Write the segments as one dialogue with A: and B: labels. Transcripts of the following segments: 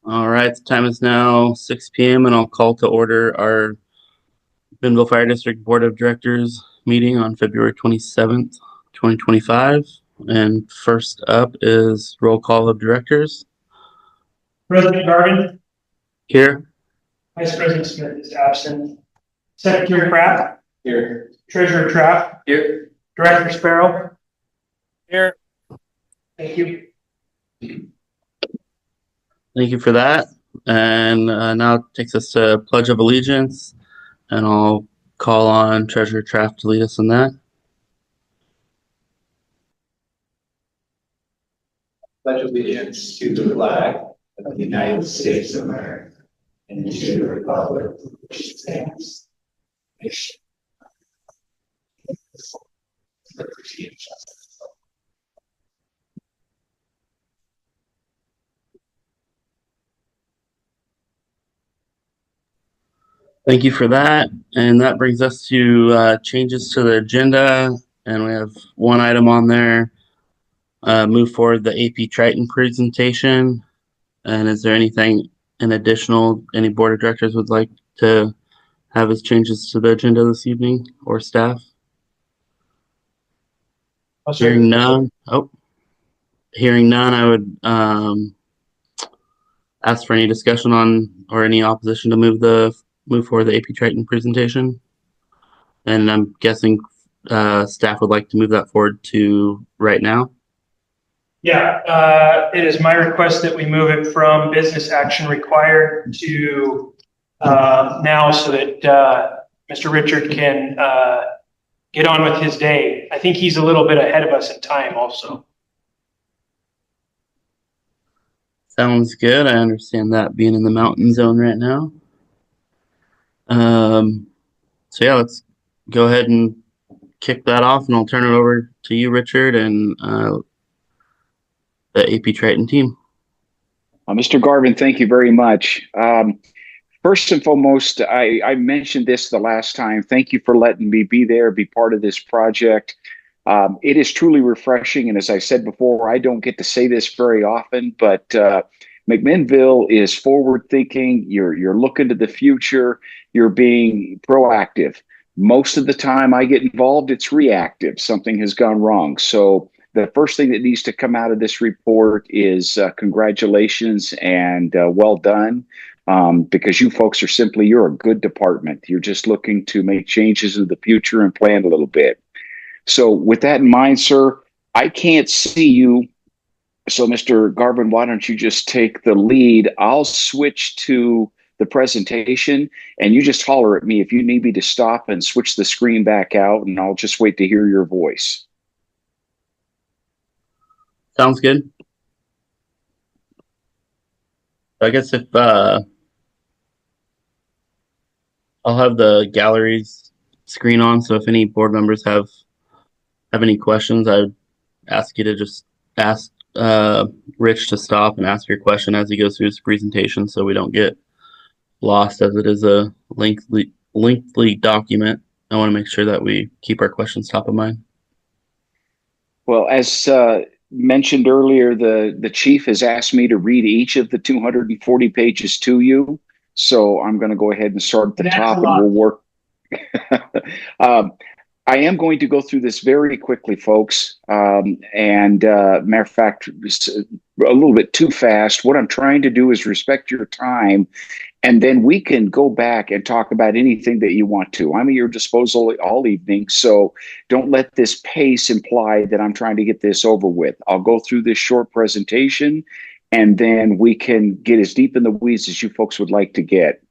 A: All right, the time is now 6 p.m. and I'll call to order our McMinnville Fire District Board of Directors meeting on February 27th, 2025. And first up is roll call of directors.
B: President Garvin.
A: Here.
B: Vice President Smith is absent. Secretary Pratt.
C: Here.
B: Treasurer Trapp.
C: Here.
B: Director Sparrow.
C: Here.
B: Thank you.
A: Thank you for that. And now it takes us to Pledge of Allegiance. And I'll call on Treasurer Trapp to lead us in that.
C: Pledge allegiance to the flag of the United States of America and to the republic which stands.
A: Thank you for that. And that brings us to changes to the agenda. And we have one item on there. Move forward the AP Triton presentation. And is there anything in additional any board of directors would like to have as changes to the agenda this evening or staff? Hearing none. Hearing none, I would ask for any discussion on or any opposition to move forward the AP Triton presentation. And I'm guessing staff would like to move that forward to right now.
B: Yeah, it is my request that we move it from business action required to now so that Mr. Richard can get on with his day. I think he's a little bit ahead of us in time also.
A: Sounds good. I understand that being in the mountain zone right now. So yeah, let's go ahead and kick that off, and I'll turn it over to you, Richard, and the AP Triton team.
D: Mr. Garvin, thank you very much. First and foremost, I mentioned this the last time. Thank you for letting me be there, be part of this project. It is truly refreshing. And as I said before, I don't get to say this very often, but McMinnville is forward thinking. You're looking to the future. You're being proactive. Most of the time I get involved, it's reactive. Something has gone wrong. So the first thing that needs to come out of this report is congratulations and well done. Because you folks are you're a good department. You're just looking to make changes in the future and plan a little bit. So with that in mind, sir, I can't see you. So Mr. Garvin, why don't you just take the lead? I'll switch to the presentation and you just holler at me if you need me to stop and switch the screen back out, and I'll just wait to hear your voice.
A: Sounds good. I guess if I'll have the galleries screen on, so if any board members have any questions, I would ask you to just ask Rich to stop and ask your question as he goes through his presentation, so we don't get lost, as it is a lengthy document. I want to make sure that we keep our questions top of mind.
D: Well, as mentioned earlier, the chief has asked me to read each of the 240 pages to you. So I'm going to go ahead and start at the top and we'll work. I am going to go through this very quickly, folks. Matter of fact, a little bit too fast. What I'm trying to do is respect your time, and then we can go back and talk about anything that you want to. I'm at your disposal all evening, so don't let this pace imply that I'm trying to get this over with. I'll go through this short presentation, and then we can get as deep in the weeds as you folks would like to get.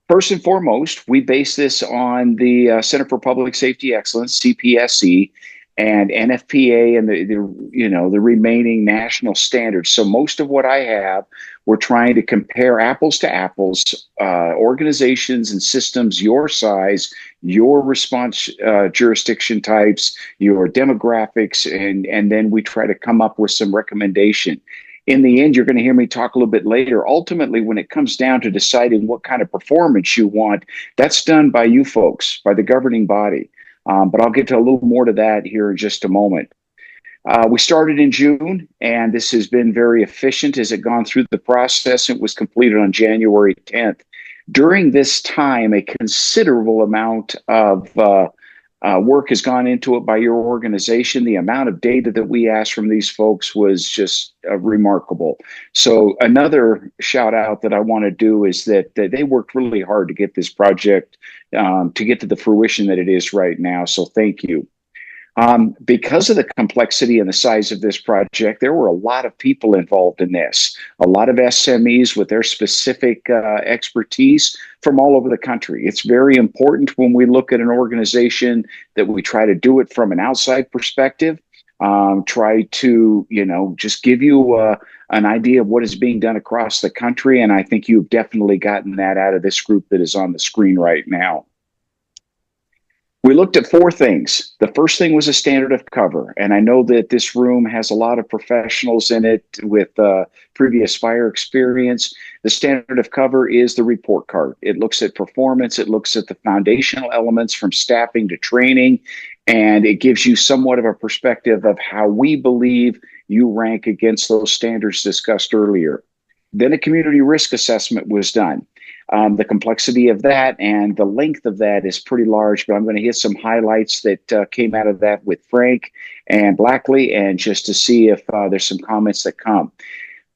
D: First and foremost, we base this on the Center for Public Safety Excellence, CPSC, and NFPA and the remaining national standards. So most of what I have, we're trying to compare apples to apples, organizations and systems your size, your response jurisdiction types, your demographics, and then we try to come up with some recommendation. In the end, you're going to hear me talk a little bit later. Ultimately, when it comes down to deciding what kind of performance you want, that's done by you folks, by the governing body. But I'll get to a little more to that here in just a moment. We started in June, and this has been very efficient as it gone through the process. It was completed on January 10th. During this time, a considerable amount of work has gone into it by your organization. The amount of data that we asked from these folks was just remarkable. So another shout out that I want to do is that they worked really hard to get this project to get to the fruition that it is right now. So thank you. Because of the complexity and the size of this project, there were a lot of people involved in this, a lot of SMEs with their specific expertise from all over the country. It's very important when we look at an organization that we try to do it from an outside perspective, try to, just give you an idea of what is being done across the country. And I think you've definitely gotten that out of this group that is on the screen right now. We looked at four things. The first thing was a standard of cover. And I know that this room has a lot of professionals in it with previous fire experience. The standard of cover is the report card. It looks at performance. It looks at the foundational elements from staffing to training. And it gives you somewhat of a perspective of how we believe you rank against those standards discussed earlier. Then a community risk assessment was done. The complexity of that and the length of that is pretty large, but I'm going to hit some highlights that came out of that with Frank and Blackley, and just to see if there's some comments that come.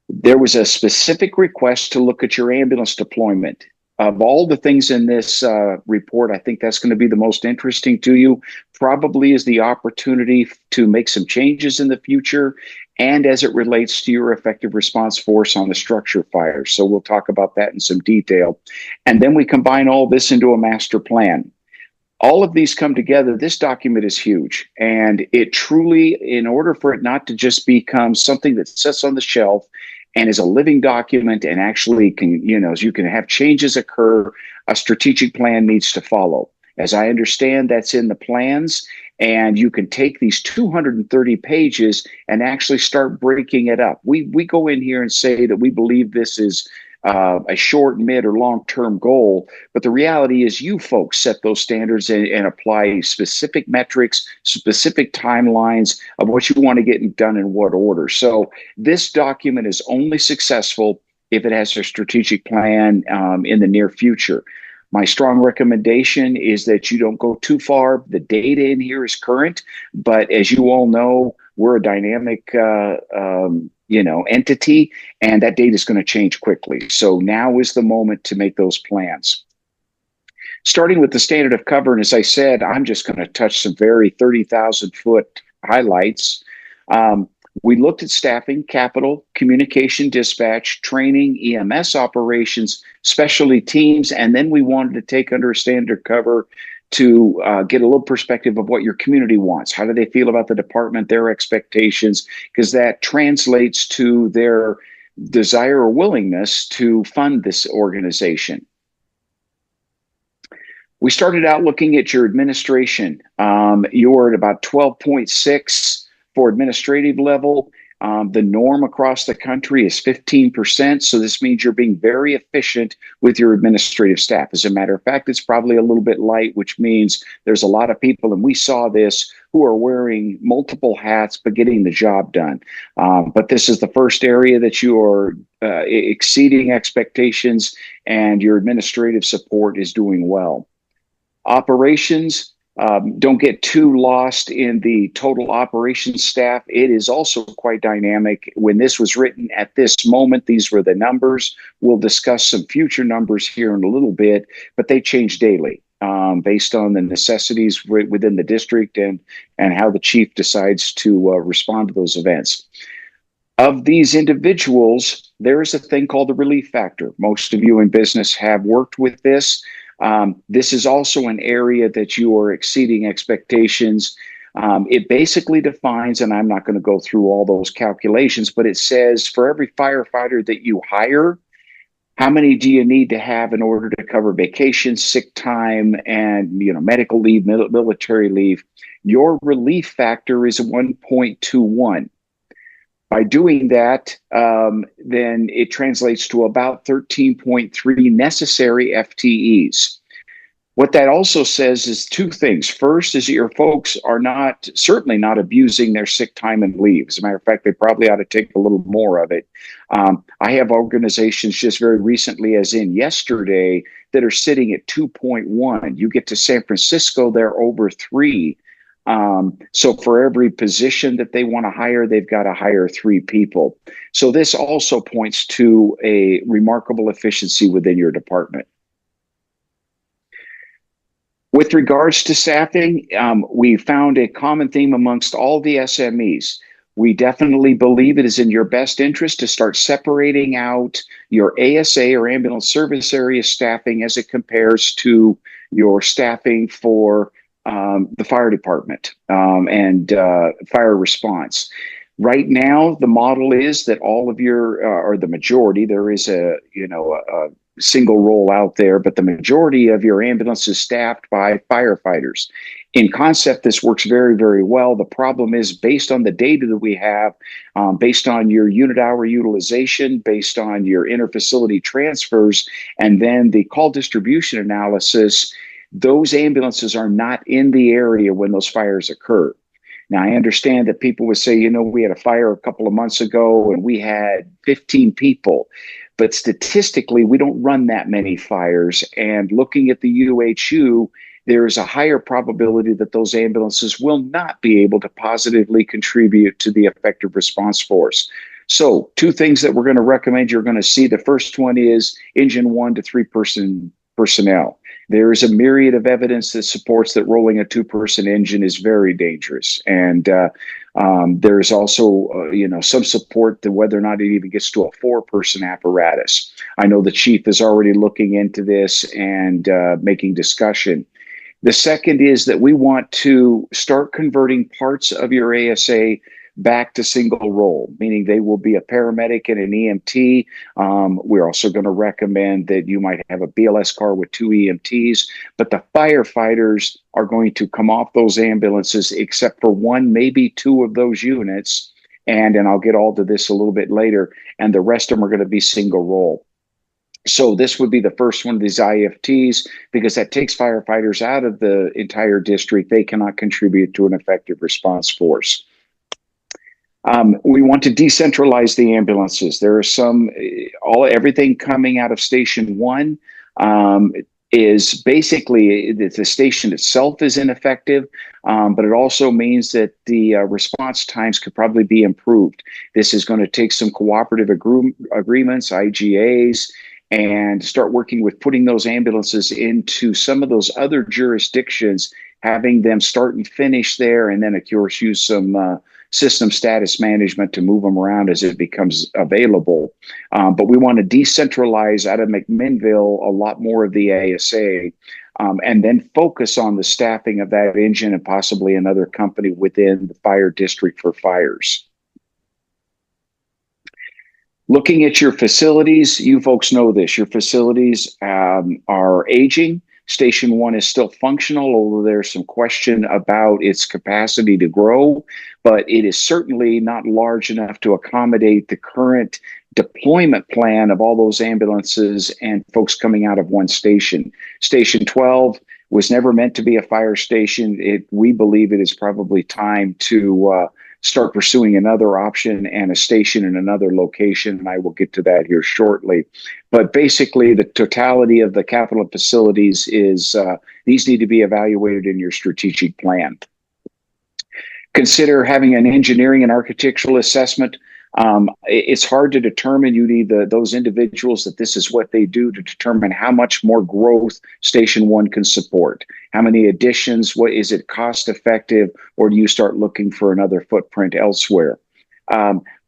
D: There was a specific request to look at your ambulance deployment. Of all the things in this report, I think that's going to be the most interesting to you. Probably is the opportunity to make some changes in the future, and as it relates to your effective response force on the structure fire. So we'll talk about that in some detail. And then we combine all this into a master plan. All of these come together. This document is huge. And it truly, in order for it not to just become something that sits on the shelf and is a living document and actually can, as you can have changes occur, a strategic plan needs to follow. As I understand, that's in the plans. And you can take these 230 pages and actually start breaking it up. We go in here and say that we believe this is a short, mid, or long-term goal. But the reality is you folks set those standards and apply specific metrics, specific timelines of what you want to get done in what order. So this document is only successful if it has a strategic plan in the near future. My strong recommendation is that you don't go too far. The data in here is current, but as you all know, we're a dynamic, entity, and that data is going to change quickly. So now is the moment to make those plans. Starting with the standard of cover, and as I said, I'm just going to touch some very 30,000-foot highlights. We looked at staffing, capital, communication, dispatch, training, EMS operations, specialty teams, and then we wanted to take under a standard cover to get a little perspective of what your community wants. How do they feel about the department, their expectations, because that translates to their desire or willingness to fund this organization. We started out looking at your administration. You're at about 12.6 for administrative level. The norm across the country is 15%. So this means you're being very efficient with your administrative staff. As a matter of fact, it's probably a little bit light, which means there's a lot of people, and we saw this, who are wearing multiple hats but getting the job done. But this is the first area that you are exceeding expectations, and your administrative support is doing well. Operations. Don't get too lost in the total operations staff. It is also quite dynamic. When this was written at this moment, these were the numbers. We'll discuss some future numbers here in a little bit, but they change daily based on the necessities within the district and how the chief decides to respond to those events. Of these individuals, there is a thing called the relief factor. Most of you in business have worked with this. This is also an area that you are exceeding expectations. It basically defines, and I'm not going to go through all those calculations, but it says for every firefighter that you hire, how many do you need to have in order to cover vacation, sick time, and medical leave, military leave? Your relief factor is 1.21. By doing that, then it translates to about 13.3 necessary FTEs. What that also says is two things. First is that your folks are certainly not abusing their sick time and leave. As a matter of fact, they probably ought to take a little more of it. I have organizations just very recently, as in yesterday, that are sitting at 2.1. You get to San Francisco, they're over 3. So for every position that they want to hire, they've got to hire 3 people. So this also points to a remarkable efficiency within your department. With regards to staffing, we found a common theme amongst all the SMEs. We definitely believe it is in your best interest to start separating out your ASA or ambulance service area staffing as it compares to your staffing for the fire department and fire response. Right now, the model is that all of your, or the majority, there is a single role out there, but the majority of your ambulance is staffed by firefighters. In concept, this works very, very well. The problem is based on the data that we have, based on your unit hour utilization, based on your interfacility transfers, and then the call distribution analysis, those ambulances are not in the area when those fires occur. Now, I understand that people would say, we had a fire a couple of months ago and we had 15 people. But statistically, we don't run that many fires. And looking at the UHU, there is a higher probability that those ambulances will not be able to positively contribute to the effective response force. So 2 things that we're going to recommend you're going to see. The first one is engine 1 to 3-person personnel. There is a myriad of evidence that supports that rolling a 2-person engine is very dangerous. And there's also, some support to whether or not it even gets to a 4-person apparatus. I know the chief is already looking into this and making discussion. The second is that we want to start converting parts of your ASA back to single role, meaning they will be a paramedic and an EMT. We're also going to recommend that you might have a BLS car with 2 EMTs, but the firefighters are going to come off those ambulances except for 1, maybe 2 of those units. And I'll get all to this a little bit later, and the rest of them are going to be single role. So this would be the first one of these IFTs because that takes firefighters out of the entire district. They cannot contribute to an effective response force. We want to decentralize the ambulances. There are everything coming out of Station 1 is basically the station itself is ineffective, but it also means that the response times could probably be improved. This is going to take some cooperative agreements, IGAs, and start working with putting those ambulances into some of those other jurisdictions, having them start and finish there, and then of course use some system status management to move them around as it becomes available. But we want to decentralize out of McMinnville a lot more of the ASA and then focus on the staffing of that engine and possibly another company within the fire district for fires. Looking at your facilities, you folks know this, your facilities are aging. Station 1 is still functional, although there's some question about its capacity to grow, but it is certainly not large enough to accommodate the current deployment plan of all those ambulances and folks coming out of one station. Station 12 was never meant to be a fire station. We believe it is probably time to start pursuing another option and a station in another location, and I will get to that here shortly. But basically, the totality of the capital facilities is these need to be evaluated in your strategic plan. Consider having an engineering and architectural assessment. It's hard to determine. You need those individuals that this is what they do to determine how much more growth Station 1 can support. How many additions? What is it cost effective? Or do you start looking for another footprint elsewhere?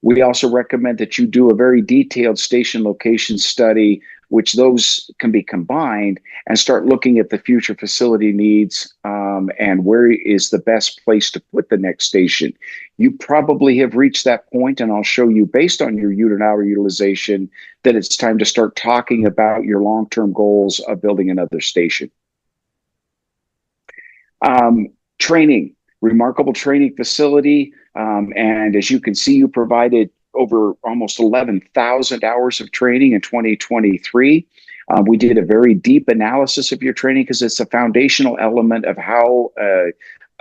D: We also recommend that you do a very detailed station location study, which those can be combined, and start looking at the future facility needs and where is the best place to put the next station. You probably have reached that point, and I'll show you based on your unit hour utilization that it's time to start talking about your long-term goals of building another station. Training, remarkable training facility. And as you can see, you provided over almost 11,000 hours of training in 2023. We did a very deep analysis of your training because it's a foundational element of how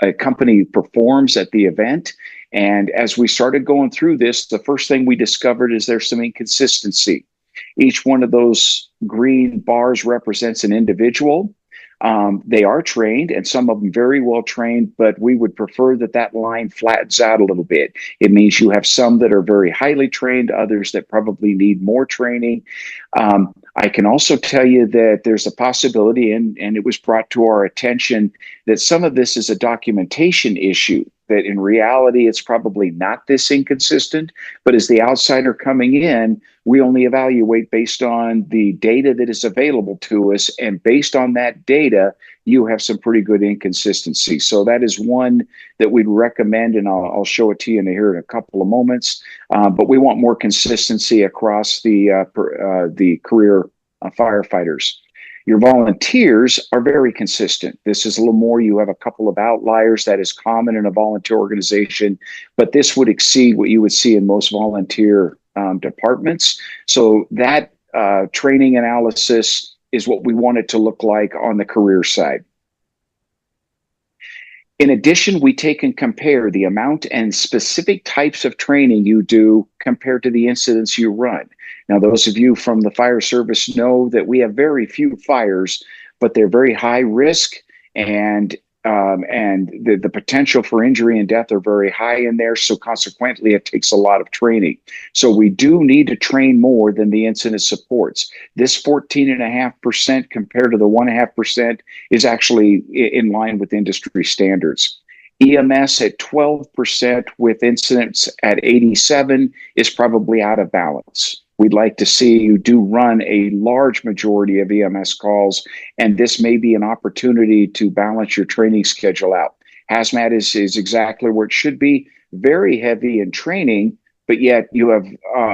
D: a company performs at the event. And as we started going through this, the first thing we discovered is there's some inconsistency. Each one of those green bars represents an individual. They are trained, and some of them very well trained, but we would prefer that that line flattens out a little bit. It means you have some that are very highly trained, others that probably need more training. I can also tell you that there's a possibility, and it was brought to our attention, that some of this is a documentation issue, that in reality, it's probably not this inconsistent, but as the outsider coming in, we only evaluate based on the data that is available to us. And based on that data, you have some pretty good inconsistency. So that is one that we'd recommend, and I'll show it to you here in a couple of moments. But we want more consistency across the career firefighters. Your volunteers are very consistent. This is a little more. You have a couple of outliers that is common in a volunteer organization, but this would exceed what you would see in most volunteer departments. So that training analysis is what we want it to look like on the career side. In addition, we take and compare the amount and specific types of training you do compared to the incidents you run. Now, those of you from the fire service know that we have very few fires, but they're very high risk, and the potential for injury and death are very high in there. So consequently, it takes a lot of training. So we do need to train more than the incident supports. This 14.5% compared to the 1.5% is actually in line with industry standards. EMS at 12% with incidents at 87 is probably out of balance. We'd like to see you do run a large majority of EMS calls, and this may be an opportunity to balance your training schedule out. Hazmat is exactly where it should be, very heavy in training, but yet you have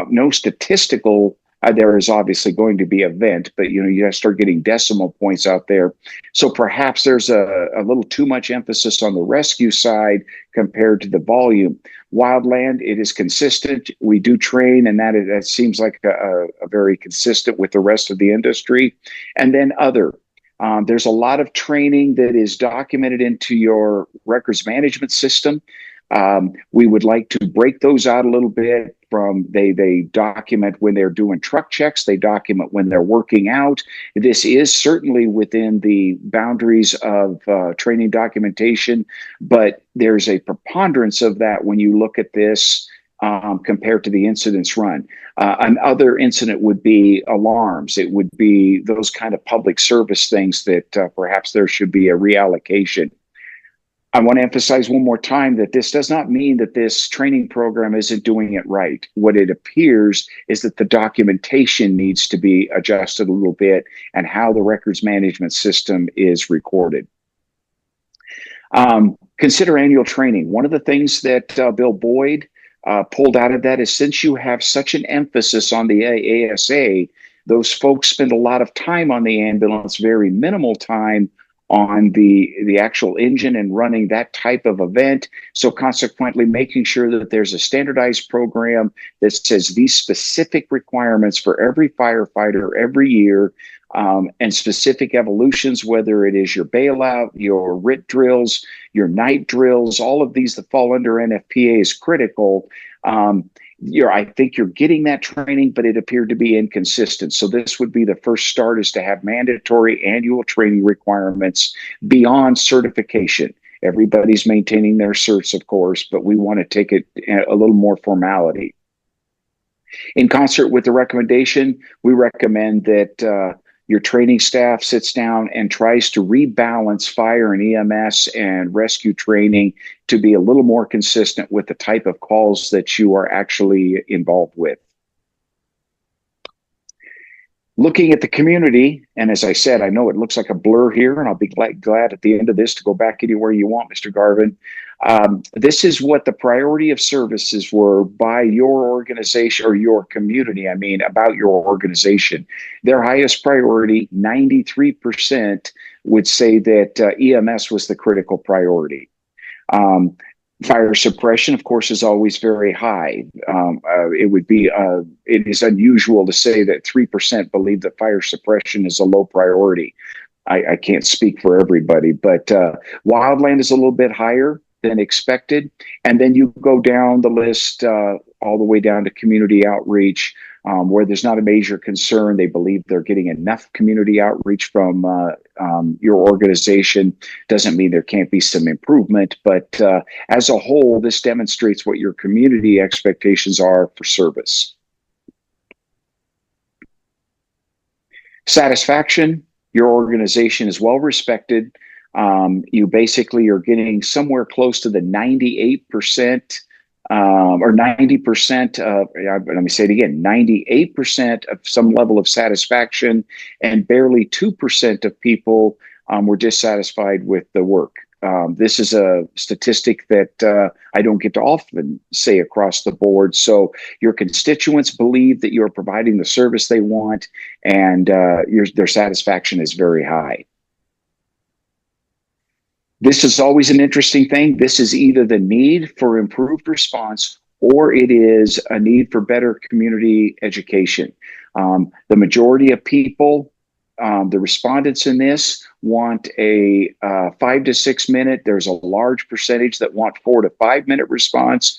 D: no statistical, there is obviously going to be an event, but you have to start getting decimal points out there. So perhaps there's a little too much emphasis on the rescue side compared to the volume. Wildland, it is consistent. We do train, and that seems like a very consistent with the rest of the industry. And then other. There's a lot of training that is documented into your records management system. We would like to break those out a little bit. They document when they're doing truck checks, they document when they're working out. This is certainly within the boundaries of training documentation, but there's a preponderance of that when you look at this compared to the incidents run. Another incident would be alarms. It would be those kind of public service things that perhaps there should be a reallocation. I want to emphasize one more time that this does not mean that this training program isn't doing it right. What it appears is that the documentation needs to be adjusted a little bit and how the records management system is recorded. Consider annual training. One of the things that Bill Boyd pulled out of that is, since you have such an emphasis on the ASA, those folks spend a lot of time on the ambulance, very minimal time on the actual engine and running that type of event. So consequently, making sure that there's a standardized program that says these specific requirements for every firefighter every year, and specific evolutions, whether it is your bailout, your RIT drills, your night drills, all of these that fall under NFPA is critical. I think you're getting that training, but it appeared to be inconsistent. So this would be the first start, is to have mandatory annual training requirements beyond certification. Everybody's maintaining their certs, of course, but we want to take it a little more formality. In concert with the recommendation, we recommend that your training staff sits down and tries to rebalance fire and EMS and rescue training to be a little more consistent with the type of calls that you are actually involved with. Looking at the community, and as I said, I know it looks like a blur here, and I'll be glad at the end of this to go back anywhere you want, Mr. Garvin. This is what the priority of services were by your organization, or your community, about your organization. Their highest priority, 93%, would say that EMS was the critical priority. Fire suppression, of course, is always very high. It is unusual to say that 3% believe that fire suppression is a low priority. I can't speak for everybody, but wildland is a little bit higher than expected. And then you go down the list all the way down to community outreach, where there's not a major concern. They believe they're getting enough community outreach from your organization. Doesn't mean there can't be some improvement, but as a whole, this demonstrates what your community expectations are for service. Satisfaction. Your organization is well respected. You basically are getting somewhere close to the 98% or 90% of, let me say it again, 98% of some level of satisfaction, and barely 2% of people were dissatisfied with the work. This is a statistic that I don't get to often say across the board. So your constituents believe that you're providing the service they want, and their satisfaction is very high. This is always an interesting thing. This is either the need for improved response or it is a need for better community education. The majority of people, the respondents in this, want a 5 to 6 minute. There's a large percentage that want 4 to 5 minute response.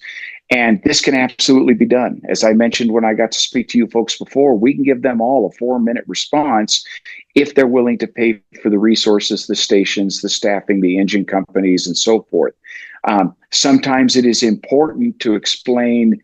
D: And this can absolutely be done. As I mentioned when I got to speak to you folks before, we can give them all a 4-minute response if they're willing to pay for the resources, the stations, the staffing, the engine companies, and so forth. Sometimes it is important to explain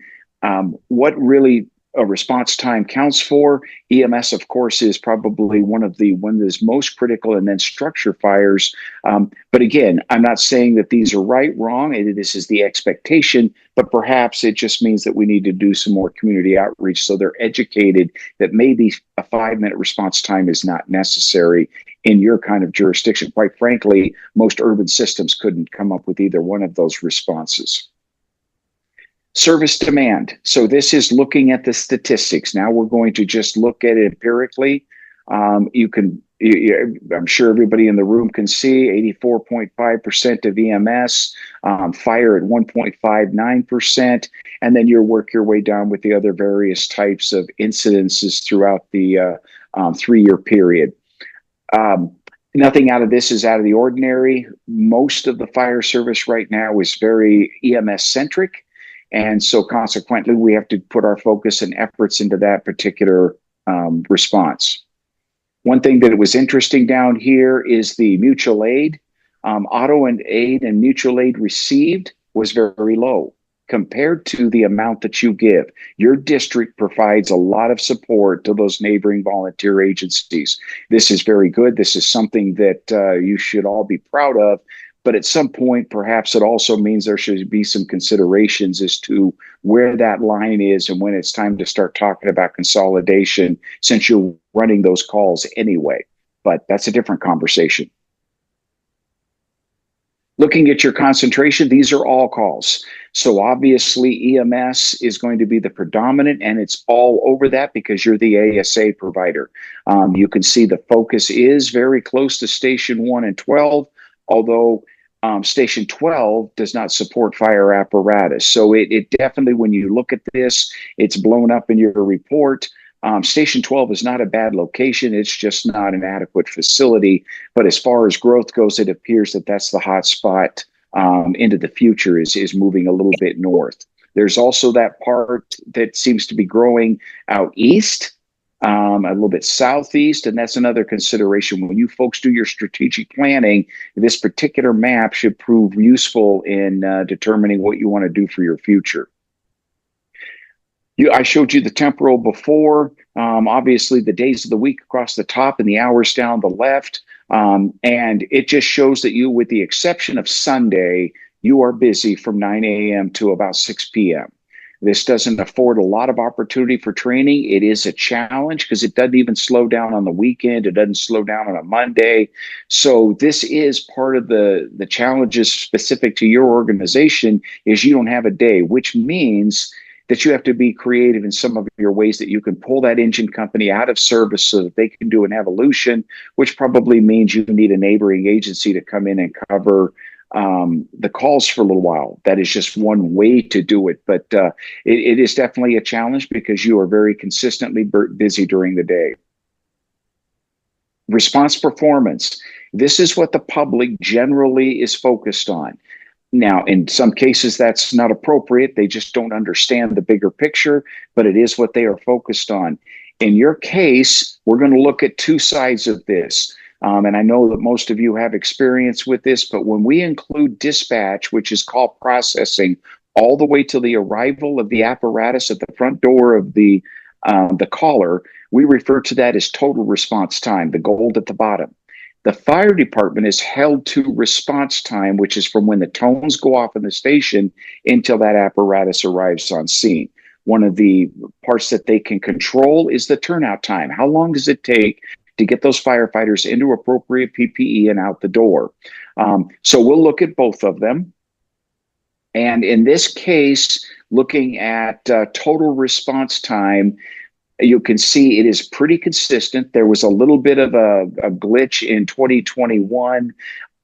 D: what really a response time counts for. EMS, of course, is probably one of the most critical, and then structure fires. But again, I'm not saying that these are right, wrong. This is the expectation, but perhaps it just means that we need to do some more community outreach so they're educated that maybe a 5-minute response time is not necessary in your kind of jurisdiction. Quite frankly, most urban systems couldn't come up with either one of those responses. Service demand. So this is looking at the statistics. Now we're going to just look at it empirically. I'm sure everybody in the room can see 84.5% of EMS, fire at 1.59%, and then you work your way down with the other various types of incidences throughout the 3-year period. Nothing out of this is out of the ordinary. Most of the fire service right now is very EMS centric. And so consequently, we have to put our focus and efforts into that particular response. One thing that was interesting down here is the mutual aid. Auto and aid and mutual aid received was very low compared to the amount that you give. Your district provides a lot of support to those neighboring volunteer agencies. This is very good. This is something that you should all be proud of. But at some point, perhaps it also means there should be some considerations as to where that line is and when it's time to start talking about consolidation, since you're running those calls anyway. But that's a different conversation. Looking at your concentration, these are all calls. So obviously EMS is going to be the predominant, and it's all over that because you're the ASA provider. You can see the focus is very close to Station 1 and 12, although Station 12 does not support fire apparatus. So it definitely, when you look at this, it's blown up in your report. Station 12 is not a bad location. It's just not an adequate facility. But as far as growth goes, it appears that that's the hot spot into the future is moving a little bit north. There's also that part that seems to be growing out east, a little bit southeast, and that's another consideration. When you folks do your strategic planning, this particular map should prove useful in determining what you want to do for your future. I showed you the temporal before. Obviously, the days of the week across the top and the hours down the left. And it just shows that you, with the exception of Sunday, you are busy from 9 a.m. to about 6 p.m. This doesn't afford a lot of opportunity for training. It is a challenge because it doesn't even slow down on the weekend. It doesn't slow down on a Monday. So this is part of the challenges specific to your organization is you don't have a day, which means that you have to be creative in some of your ways that you can pull that engine company out of service so that they can do an evolution, which probably means you need a neighboring agency to come in and cover the calls for a little while. That is just one way to do it, but it is definitely a challenge because you are very consistently busy during the day. Response performance. This is what the public generally is focused on. Now, in some cases, that's not appropriate. They just don't understand the bigger picture, but it is what they are focused on. In your case, we're going to look at two sides of this. And I know that most of you have experience with this, but when we include dispatch, which is call processing, all the way to the arrival of the apparatus at the front door of the caller, we refer to that as total response time, the gold at the bottom. The fire department is held to response time, which is from when the tones go off in the station until that apparatus arrives on scene. One of the parts that they can control is the turnout time. How long does it take to get those firefighters into appropriate PPE and out the door? So we'll look at both of them. And in this case, looking at total response time, you can see it is pretty consistent. There was a little bit of a glitch in 2021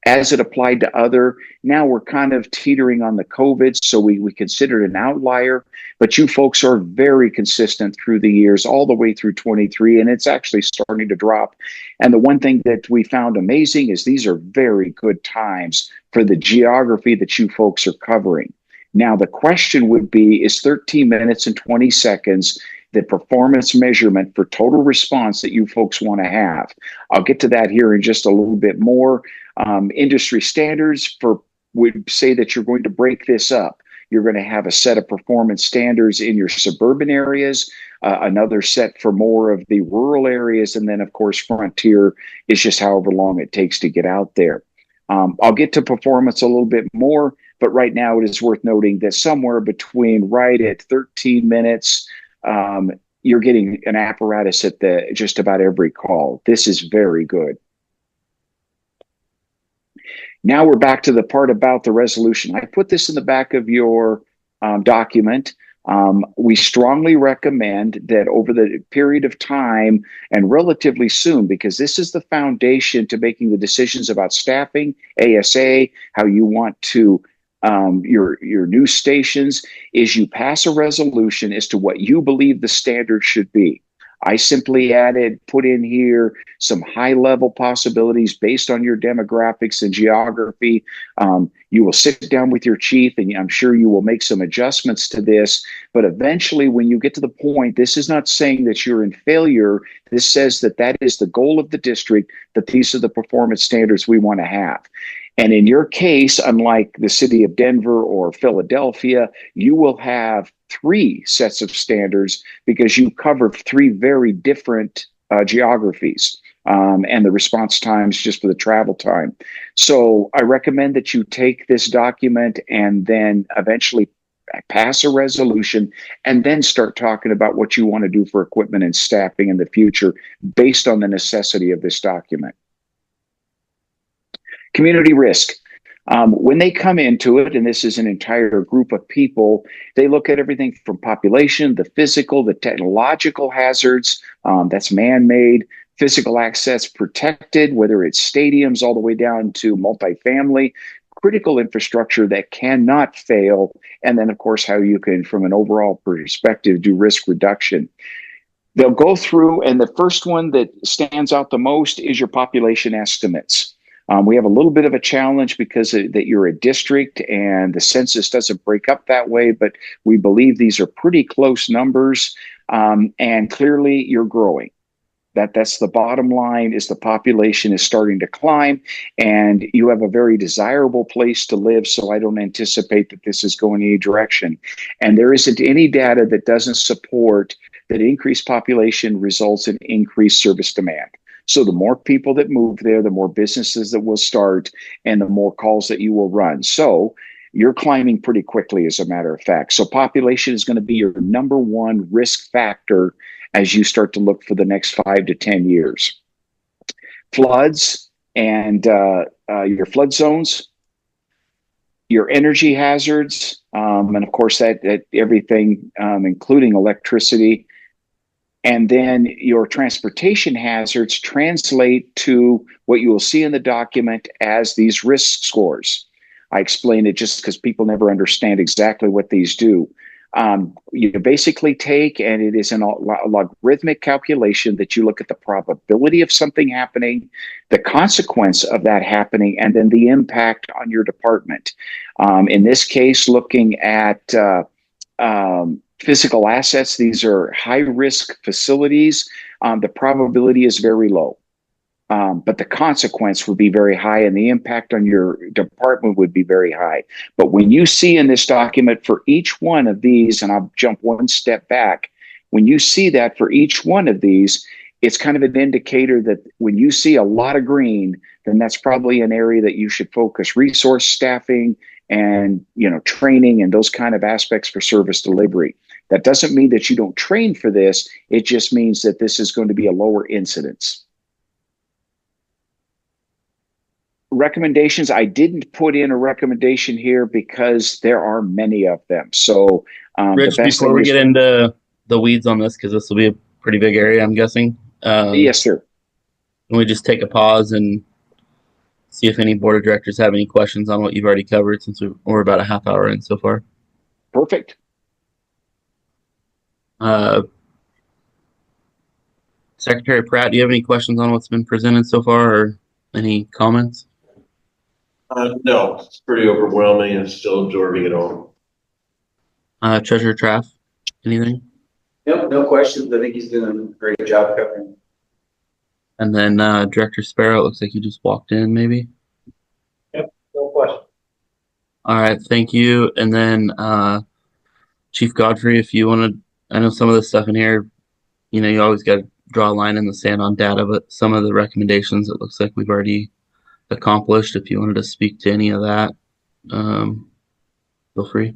D: as it applied to other. Now we're kind of teetering on the COVID, so we consider it an outlier. But you folks are very consistent through the years, all the way through 23, and it's actually starting to drop. And the one thing that we found amazing is these are very good times for the geography that you folks are covering. Now the question would be, is 13 minutes and 20 seconds the performance measurement for total response that you folks want to have? I'll get to that here in just a little bit more. Industry standards would say that you're going to break this up. You're going to have a set of performance standards in your suburban areas, another set for more of the rural areas, and then, of course, frontier is just however long it takes to get out there. I'll get to performance a little bit more, but right now it is worth noting that somewhere between right at 13 minutes, you're getting an apparatus at just about every call. This is very good. Now we're back to the part about the resolution. I put this in the back of your document. We strongly recommend that over the period of time and relatively soon, because this is the foundation to making the decisions about staffing, ASA, how you want to your new stations, is you pass a resolution as to what you believe the standard should be. I simply put in here some high level possibilities based on your demographics and geography. You will sit down with your chief and I'm sure you will make some adjustments to this. But eventually, when you get to the point, this is not saying that you're in failure. This says that that is the goal of the district, that these are the performance standards we want to have. And in your case, unlike the city of Denver or Philadelphia, you will have 3 sets of standards because you cover 3 very different geographies and the response times just for the travel time. So I recommend that you take this document and then eventually pass a resolution and then start talking about what you want to do for equipment and staffing in the future based on the necessity of this document. Community risk. When they come into it, and this is an entire group of people, they look at everything from population, the physical, the technological hazards, that's man-made, physical access protected, whether it's stadiums all the way down to multifamily, critical infrastructure that cannot fail, and then, of course, how you can, from an overall perspective, do risk reduction. They'll go through, and the first one that stands out the most is your population estimates. We have a little bit of a challenge because that you're a district and the census doesn't break up that way, but we believe these are pretty close numbers, and clearly you're growing. That's the bottom line, is the population is starting to climb and you have a very desirable place to live. So I don't anticipate that this is going any direction. And there isn't any data that doesn't support that increased population results in increased service demand. So the more people that move there, the more businesses that will start and the more calls that you will run. So you're climbing pretty quickly, as a matter of fact. So population is going to be your number one risk factor as you start to look for the next 5 to 10 years. Floods and your flood zones, your energy hazards, and of course that everything, including electricity. And then your transportation hazards translate to what you will see in the document as these risk scores. I explain it just because people never understand exactly what these do. You basically take, and it is a logarithmic calculation that you look at the probability of something happening, the consequence of that happening, and then the impact on your department. In this case, looking at physical assets, these are high risk facilities. The probability is very low. But the consequence would be very high and the impact on your department would be very high. But when you see in this document for each one of these, and I'll jump one step back, when you see that for each one of these, it's kind of an indicator that when you see a lot of green, then that's probably an area that you should focus resource staffing and training and those kind of aspects for service delivery. That doesn't mean that you don't train for this. It just means that this is going to be a lower incidence. Recommendations, I didn't put in a recommendation here because there are many of them. So
A: Rich, before we get into the weeds on this, because this will be a pretty big area, I'm guessing.
D: Yes, sir.
A: Can we just take a pause and see if any board of directors have any questions on what you've already covered, since we're about a half hour in so far?
D: Perfect.
A: Secretary Pratt, do you have any questions on what's been presented so far, or any comments?
E: No, it's pretty overwhelming and still absorbing it all.
A: Treasurer Traff, anything?
C: Nope, no questions. I think he's doing a great job covering.
A: And then Director Sparrow, it looks like you just walked in, maybe.
B: Yep, no question.
A: All right, thank you. And then Chief Godfrey, if you want to, I know some of the stuff in here, you always got to draw a line in the sand on data, but some of the recommendations, it looks like we've already accomplished. If you wanted to speak to any of that, feel free.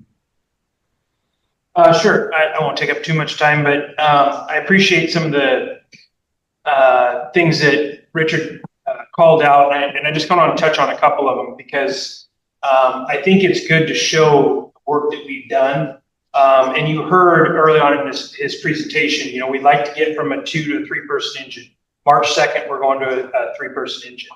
B: Sure. I won't take up too much time, but I appreciate some of the things that Richard called out, and I just kind of want to touch on a couple of them because I think it's good to show the work that we've done. And you heard early on in his presentation, we'd like to get from a 2 to a 3-person engine. March 2nd, we're going to a 3-person engine.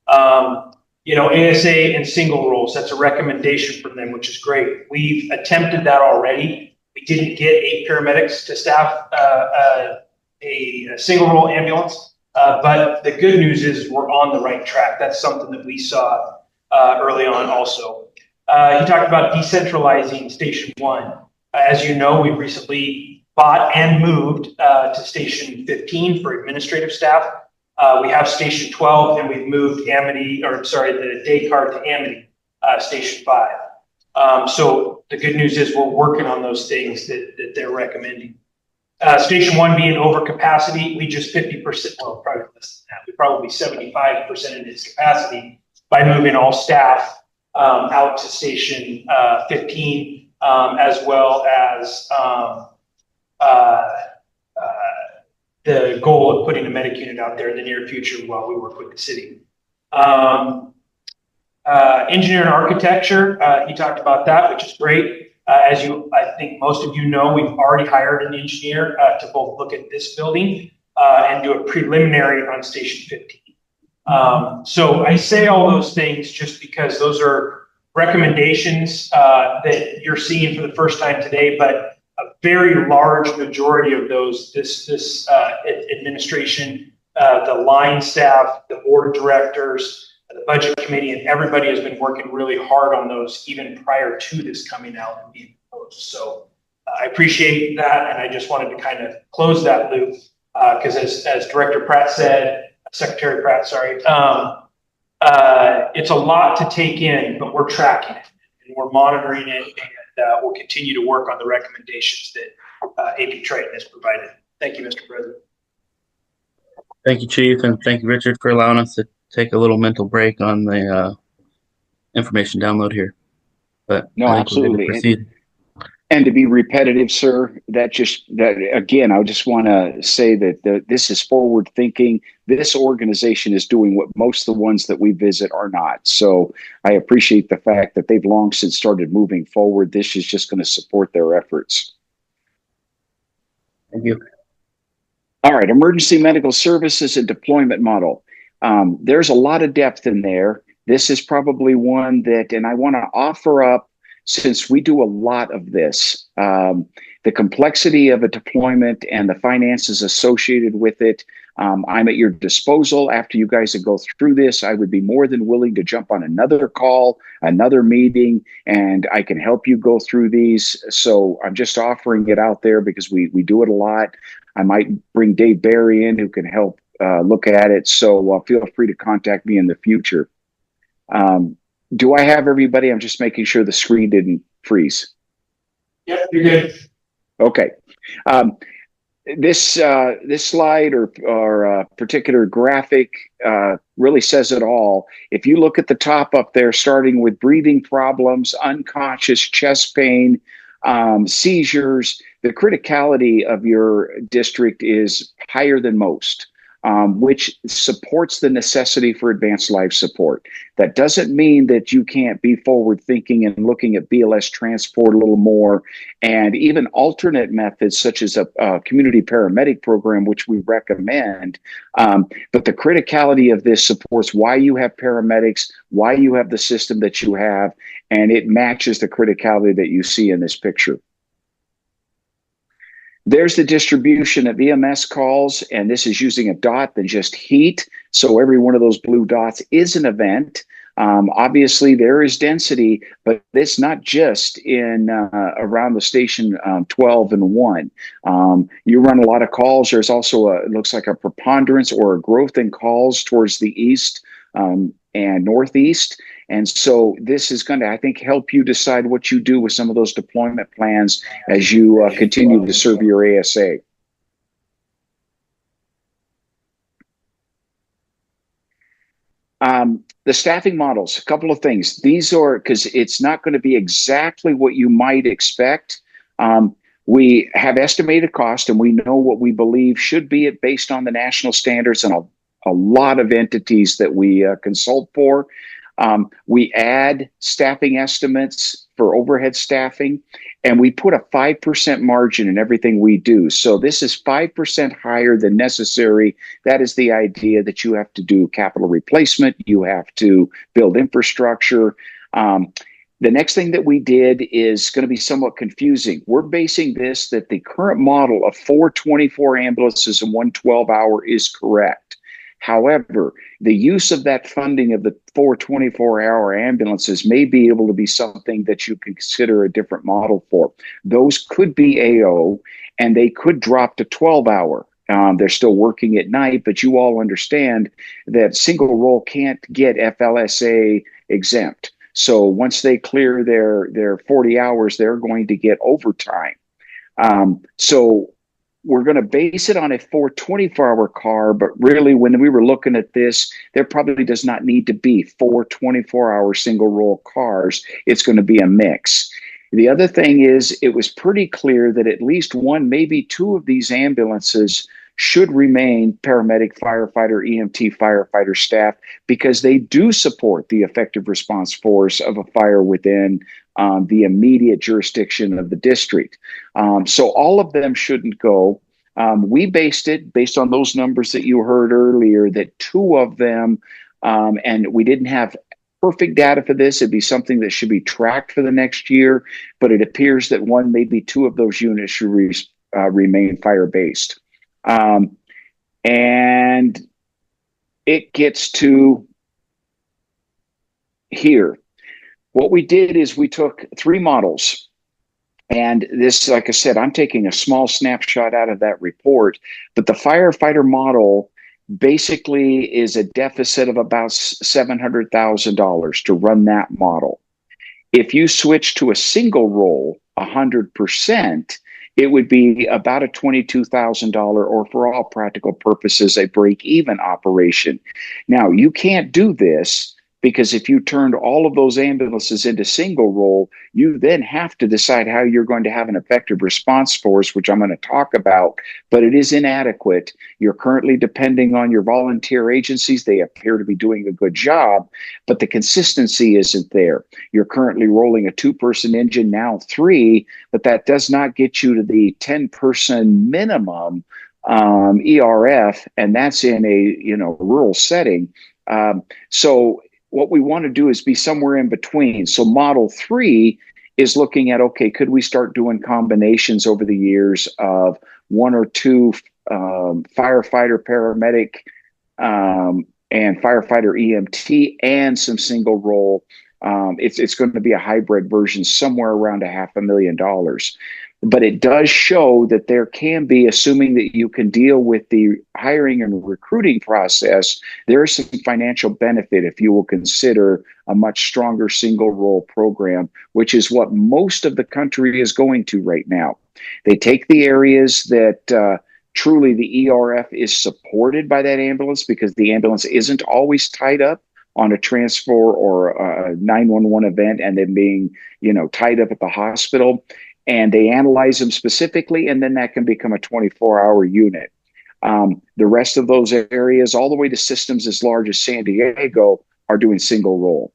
B: ASA and single roles, that's a recommendation from them, which is great. We've attempted that already. We didn't get 8 paramedics to staff a single role ambulance, but the good news is we're on the right track. That's something that we saw early on also. He talked about decentralizing Station 1. As you know, we recently bought and moved to Station 15 for administrative staff. We have Station 12, and we've moved the day card to Amity, Station 5. So the good news is we're working on those things that they're recommending. Station 1 being over capacity, we just 50%, well, probably less than that. We probably 75% in its capacity by moving all staff out to Station 15, as well as the goal of putting a medic unit out there in the near future while we work with the city. Engineer and architecture, he talked about that, which is great. I think most of you know, we've already hired an engineer to both look at this building and do a preliminary on Station 15. So I say all those things just because those are recommendations that you're seeing for the first time today, but a very large majority of those, this administration, the line staff, the board of directors, the budget committee, and everybody has been working really hard on those even prior to this coming out and being proposed. So I appreciate that, and I just wanted to kind of close that loop because as Director Pratt said, Secretary Pratt, sorry, it's a lot to take in, but we're tracking it and we're monitoring it, and we'll continue to work on the recommendations that AP Triton has provided. Thank you, Mr. President.
A: Thank you, Chief, and thank you, Richard, for allowing us to take a little mental break on the information download here. But
D: no, absolutely. And to be repetitive, sir, that again, I just want to say that this is forward thinking. This organization is doing what most of the ones that we visit are not. So I appreciate the fact that they've long since started moving forward. This is just going to support their efforts.
A: Thank you.
D: All right, emergency medical services and deployment model. There's a lot of depth in there. This is probably one that, and I want to offer up, since we do a lot of this, the complexity of a deployment and the finances associated with it. I'm at your disposal after you guys go through this. I would be more than willing to jump on another call, another meeting, and I can help you go through these. So I'm just offering it out there because we do it a lot. I might bring Dave Barry in who can help look at it. So feel free to contact me in the future. Do I have everybody? I'm just making sure the screen didn't freeze.
B: Yep, you're good.
D: Okay. This slide or particular graphic really says it all. If you look at the top up there, starting with breathing problems, unconscious, chest pain, seizures, the criticality of your district is higher than most, which supports the necessity for advanced life support. That doesn't mean that you can't be forward thinking and looking at BLS transport a little more, and even alternate methods such as a community paramedic program, which we recommend. But the criticality of this supports why you have paramedics, why you have the system that you have, and it matches the criticality that you see in this picture. There's the distribution of EMS calls, and this is using a dot than just heat. So every one of those blue dots is an event. Obviously, there is density, but it's not just in around the station 12 and 1. You run a lot of calls. There's also it looks like a preponderance or a growth in calls towards the east and northeast. And so this is going to, I think, help you decide what you do with some of those deployment plans as you continue to serve your ASA. The staffing models, a couple of things. These are, because it's not going to be exactly what you might expect. We have estimated cost, and we know what we believe should be it based on the national standards and a lot of entities that we consult for. We add staffing estimates for overhead staffing, and we put a 5% margin in everything we do. So this is 5% higher than necessary. That is the idea that you have to do capital replacement. You have to build infrastructure. The next thing that we did is going to be somewhat confusing. We're basing this that the current model of 4 24 ambulances and 1 12-hour is correct. However, the use of that funding of the 4 24-hour ambulances may be able to be something that you can consider a different model for. Those could be AO, and they could drop to 12-hour. They're still working at night, but you all understand that single role can't get FLSA exempt. So once they clear their 40 hours, they're going to get overtime. So we're going to base it on a 4 24-hour car, but really when we were looking at this, there probably does not need to be 4 24-hour single roll cars. It's going to be a mix. The other thing is it was pretty clear that at least one, maybe two of these ambulances should remain paramedic, firefighter, EMT, firefighter staff, because they do support the effective response force of a fire within the immediate jurisdiction of the district. So all of them shouldn't go. We based on those numbers that you heard earlier, that two of them, and we didn't have perfect data for this. It'd be something that should be tracked for the next year, but it appears that one, maybe two of those units should remain fire-based. And it gets to here. What we did is we took 3 models, and this, like I said, I'm taking a small snapshot out of that report, but the firefighter model basically is a deficit of about $700,000 to run that model. If you switch to a single role, 100%, it would be about a $22,000, or for all practical purposes, a break-even operation. Now, you can't do this because if you turned all of those ambulances into single role, you then have to decide how you're going to have an effective response force, which I'm going to talk about, but it is inadequate. You're currently depending on your volunteer agencies. They appear to be doing a good job, but the consistency isn't there. You're currently rolling a 2-person engine, now 3, but that does not get you to the 10-person minimum ERF, and that's in a rural setting. So what we want to do is be somewhere in between. So Model 3 is looking at, okay, could we start doing combinations over the years of one or two firefighter, paramedic, and firefighter EMT and some single role. It's going to be a hybrid version somewhere around $500,000. But it does show that there can be, assuming that you can deal with the hiring and recruiting process, there is some financial benefit if you will consider a much stronger single role program, which is what most of the country is going to right now. They take the areas that truly the ERF is supported by that ambulance, because the ambulance isn't always tied up on a transfer or a 911 event and then being, tied up at the hospital. And they analyze them specifically, and then that can become a 24-hour unit. The rest of those areas, all the way to systems as large as San Diego, are doing single role.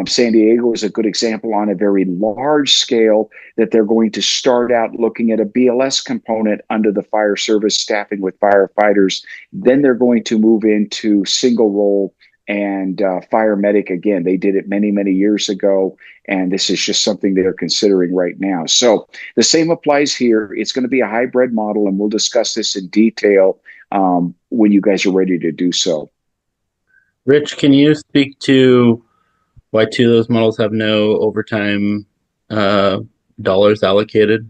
D: San Diego is a good example on a very large scale that they're going to start out looking at a BLS component under the fire service staffing with firefighters. Then they're going to move into single role and fire medic again. They did it many, many years ago, and this is just something they're considering right now. So the same applies here. It's going to be a hybrid model, and we'll discuss this in detail when you guys are ready to do so.
A: Rich, can you speak to why two of those models have no overtime dollars allocated?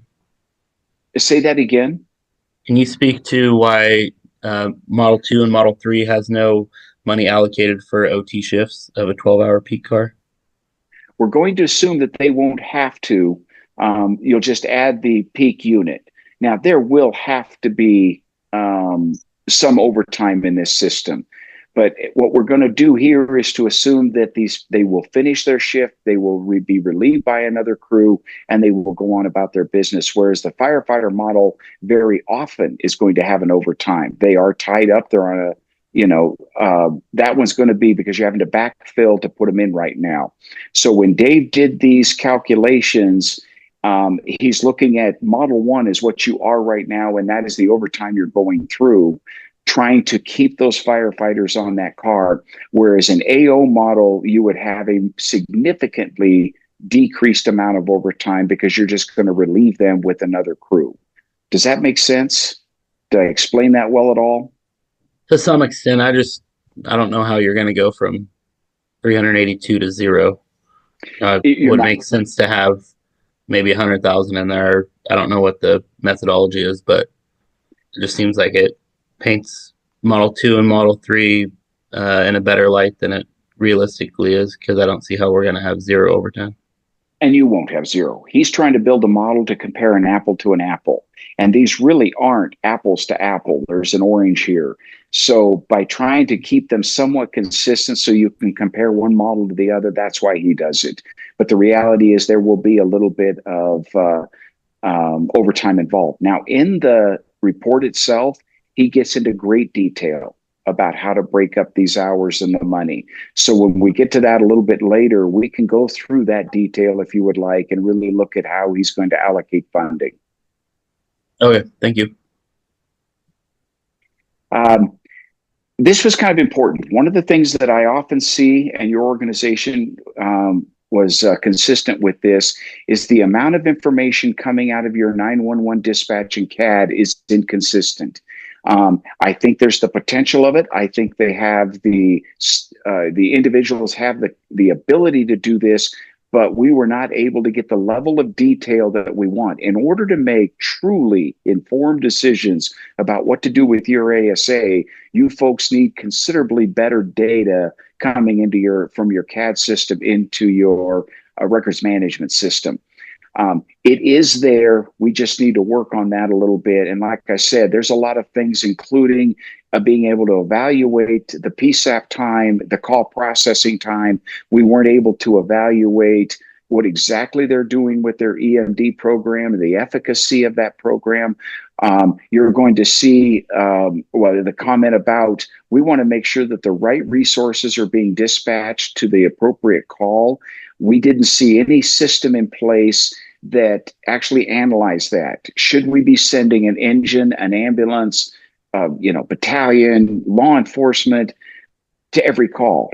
D: Say that again.
A: Can you speak to why Model 2 and Model 3 has no money allocated for OT shifts of a 12-hour peak car?
D: We're going to assume that they won't have to. You'll just add the peak unit. Now, there will have to be some overtime in this system. But what we're going to do here is to assume that they will finish their shift, they will be relieved by another crew, and they will go on about their business. Whereas the firefighter model very often is going to have an overtime. They are tied up. They're on that one's going to be because you're having to backfill to put them in right now. So when Dave did these calculations, he's looking at Model 1 is what you are right now, and that is the overtime you're going through, trying to keep those firefighters on that car. Whereas an AO model, you would have a significantly decreased amount of overtime because you're just going to relieve them with another crew. Does that make sense? Did I explain that well at all?
A: To some extent. I don't know how you're going to go from 382 to zero. It would make sense to have maybe 100,000 in there. I don't know what the methodology is, but it just seems like it paints Model 2 and Model 3 in a better light than it realistically is, because I don't see how we're going to have zero overtime.
D: And you won't have zero. He's trying to build a model to compare an apple to an apple. And these really aren't apples to apple. There's an orange here. So by trying to keep them somewhat consistent so you can compare one model to the other, that's why he does it. But the reality is there will be a little bit of overtime involved. Now, in the report itself, he gets into great detail about how to break up these hours and the money. So when we get to that a little bit later, we can go through that detail if you would like and really look at how he's going to allocate funding.
A: Okay, thank you.
D: This was kind of important. One of the things that I often see, and your organization was consistent with this, is the amount of information coming out of your 911 dispatch and CAD is inconsistent. I think there's the potential of it. I think they have the individuals have the ability to do this, but we were not able to get the level of detail that we want. In order to make truly informed decisions about what to do with your ASA, you folks need considerably better data coming into from your CAD system into your records management system. It is there. We just need to work on that a little bit. And like I said, there's a lot of things, including being able to evaluate the PSAP time, the call processing time. We weren't able to evaluate what exactly they're doing with their EMD program and the efficacy of that program. You're going to see the comment about we want to make sure that the right resources are being dispatched to the appropriate call. We didn't see any system in place that actually analyzed that. Should we be sending an engine, an ambulance, battalion, law enforcement? to every call.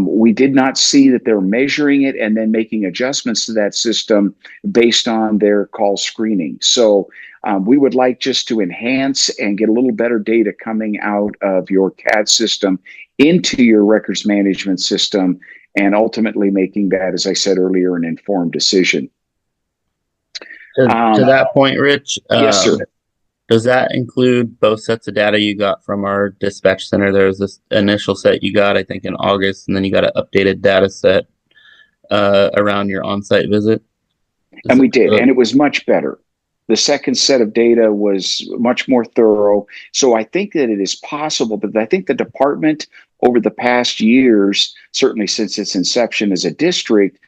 D: We did not see that they're measuring it and then making adjustments to that system based on their call screening. So we would like just to enhance and get a little better data coming out of your CAD system into your records management system, and ultimately making that, as I said earlier, an informed decision.
A: To that point, Rich,
D: Yes, sir.
A: does that include both sets of data you got from our dispatch center? There was this initial set you got, I think, in August, and then you got an updated data set around your on-site visit.
D: And we did, and it was much better. The second set of data was much more thorough. So I think that it is possible, but I think the department over the past years, certainly since its inception as a district,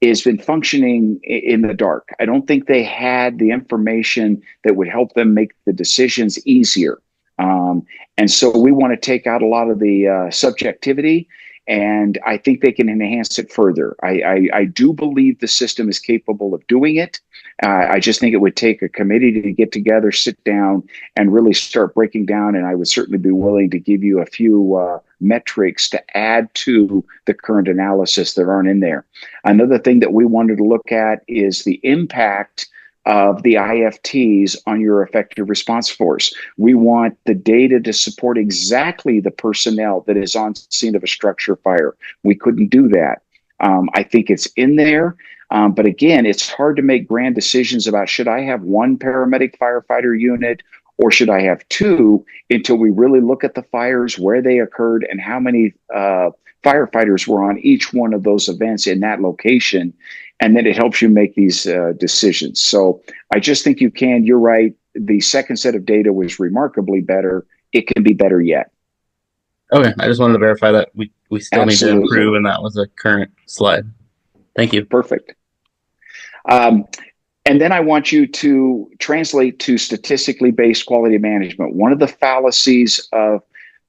D: has been functioning in the dark. I don't think they had the information that would help them make the decisions easier. And so we want to take out a lot of the subjectivity, and I think they can enhance it further. I do believe the system is capable of doing it. I just think it would take a committee to get together, sit down, and really start breaking down. And I would certainly be willing to give you a few metrics to add to the current analysis that aren't in there. Another thing that we wanted to look at is the impact of the IFTs on your effective response force. We want the data to support exactly the personnel that is on scene of a structure fire. We couldn't do that. I think it's in there. But again, it's hard to make grand decisions about should I have one paramedic firefighter unit or should I have two until we really look at the fires, where they occurred, and how many firefighters were on each one of those events in that location. And then it helps you make these decisions. So I just think you can. You're right. The second set of data was remarkably better. It can be better yet.
A: Okay, I just wanted to verify that we still
D: Absolutely.
A: need to improve, and that was a current slide. Thank you.
D: Perfect. And then I want you to translate to statistically based quality management. One of the fallacies of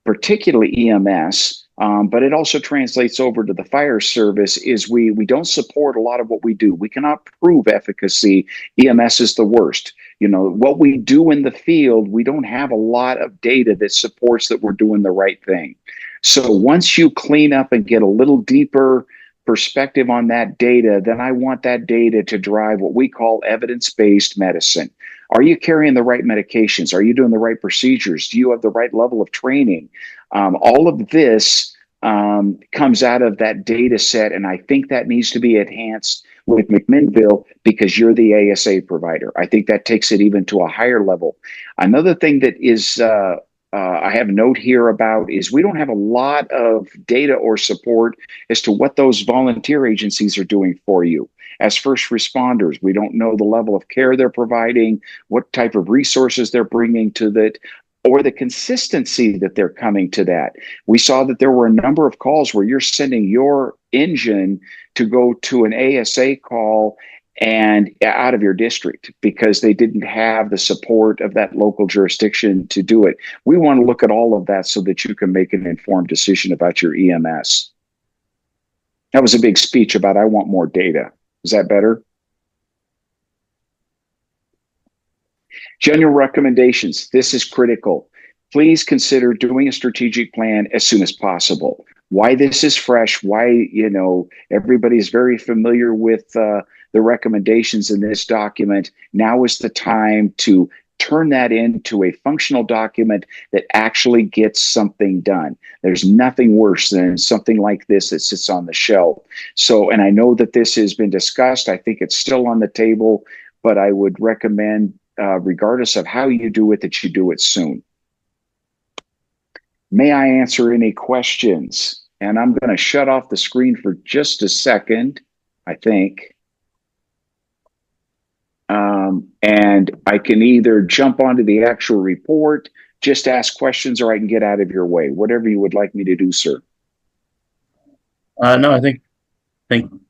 D: particularly EMS, but it also translates over to the fire service, is we don't support a lot of what we do. We cannot prove efficacy. EMS is the worst. You know, what we do in the field, we don't have a lot of data that supports that we're doing the right thing. So once you clean up and get a little deeper perspective on that data, then I want that data to drive what we call evidence-based medicine. Are you carrying the right medications? Are you doing the right procedures? Do you have the right level of training? All of this comes out of that data set, and I think that needs to be enhanced with McMinnville because you're the ASA provider. I think that takes it even to a higher level. Another thing that is I have a note here about is we don't have a lot of data or support as to what those volunteer agencies are doing for you. As first responders, we don't know the level of care they're providing, what type of resources they're bringing to that, or the consistency that they're coming to that. We saw that there were a number of calls where you're sending your engine to go to an ASA call and out of your district because they didn't have the support of that local jurisdiction to do it. We want to look at all of that so that you can make an informed decision about your EMS. That was a big speech about I want more data. Is that better? General recommendations. This is critical. Please consider doing a strategic plan as soon as possible. Why this is fresh, why, everybody's very familiar with the recommendations in this document. Now is the time to turn that into a functional document that actually gets something done. There's nothing worse than something like this that sits on the shelf. So, and I know that this has been discussed. I think it's still on the table, but I would recommend, regardless of how you do it, that you do it soon. May I answer any questions? And I'm going to shut off the screen for just a second, I think. And I can either jump onto the actual report, just ask questions, or I can get out of your way. Whatever you would like me to do, sir.
A: No, I think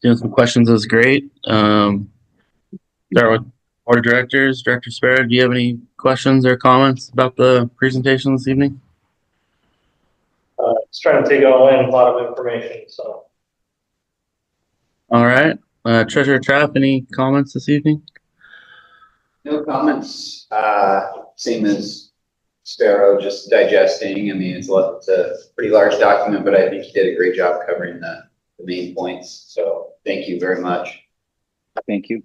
A: doing some questions is great. Start with Board of Directors. Director Sparrow, do you have any questions or comments about the presentation this evening?
F: Just trying to take it all in, a lot of information, so.
A: All right. Treasurer Trapp, any comments this evening?
C: No comments. Same as Sparrow just digesting. I mean, it's a pretty large document, but I think he did a great job covering the main points. So thank you very much.
D: Thank you.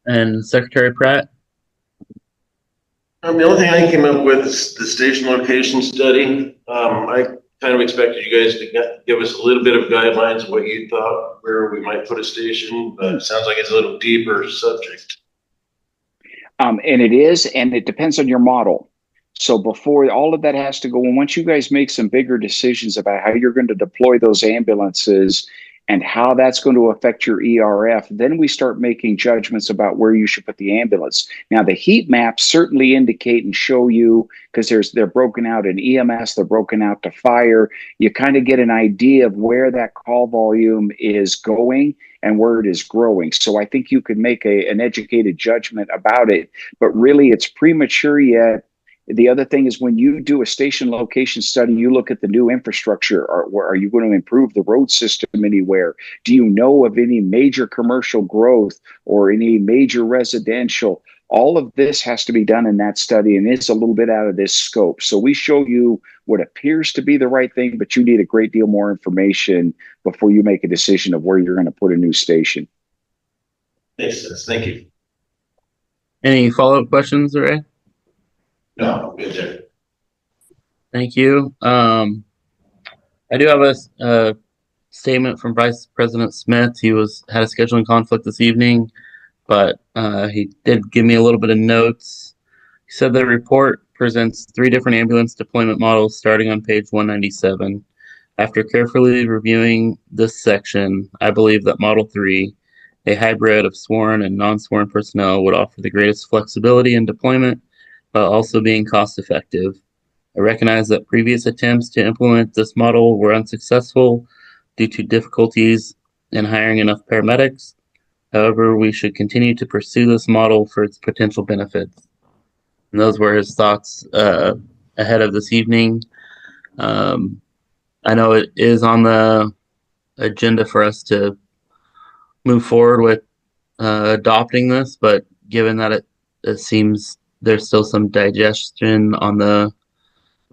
A: And Secretary Pratt?
E: The only thing I came up with is the station location study. I kind of expected you guys to give us a little bit of guidelines of what you thought, where we might put a station, but it sounds like it's a little deeper subject.
D: And it is, and it depends on your model. So before all of that has to go, and once you guys make some bigger decisions about how you're going to deploy those ambulances and how that's going to affect your ERF, then we start making judgments about where you should put the ambulance. Now, the heat maps certainly indicate and show you, because they're broken out in EMS, they're broken out to fire. You kind of get an idea of where that call volume is going and where it is growing. So I think you could make an educated judgment about it, but really it's premature yet. The other thing is when you do a station location study, you look at the new infrastructure. Are you going to improve the road system anywhere? Do you know of any major commercial growth or any major residential? All of this has to be done in that study, and it's a little bit out of this scope. So we show you what appears to be the right thing, but you need a great deal more information before you make a decision of where you're going to put a new station.
E: Makes sense. Thank you.
A: Any follow-up questions, Ray?
E: No, good there.
A: Thank you. I do have a statement from Vice President Smith. He had a scheduling conflict this evening, but he did give me a little bit of notes. He said the report presents 3 different ambulance deployment models starting on page 197. After carefully reviewing this section, I believe that Model 3, a hybrid of sworn and non-sworn personnel, would offer the greatest flexibility in deployment while also being cost-effective. I recognize that previous attempts to implement this model were unsuccessful due to difficulties in hiring enough paramedics. However, we should continue to pursue this model for its potential benefits. And those were his thoughts ahead of this evening. I know it is on the agenda for us to move forward with adopting this, but given that it seems there's still some digestion on the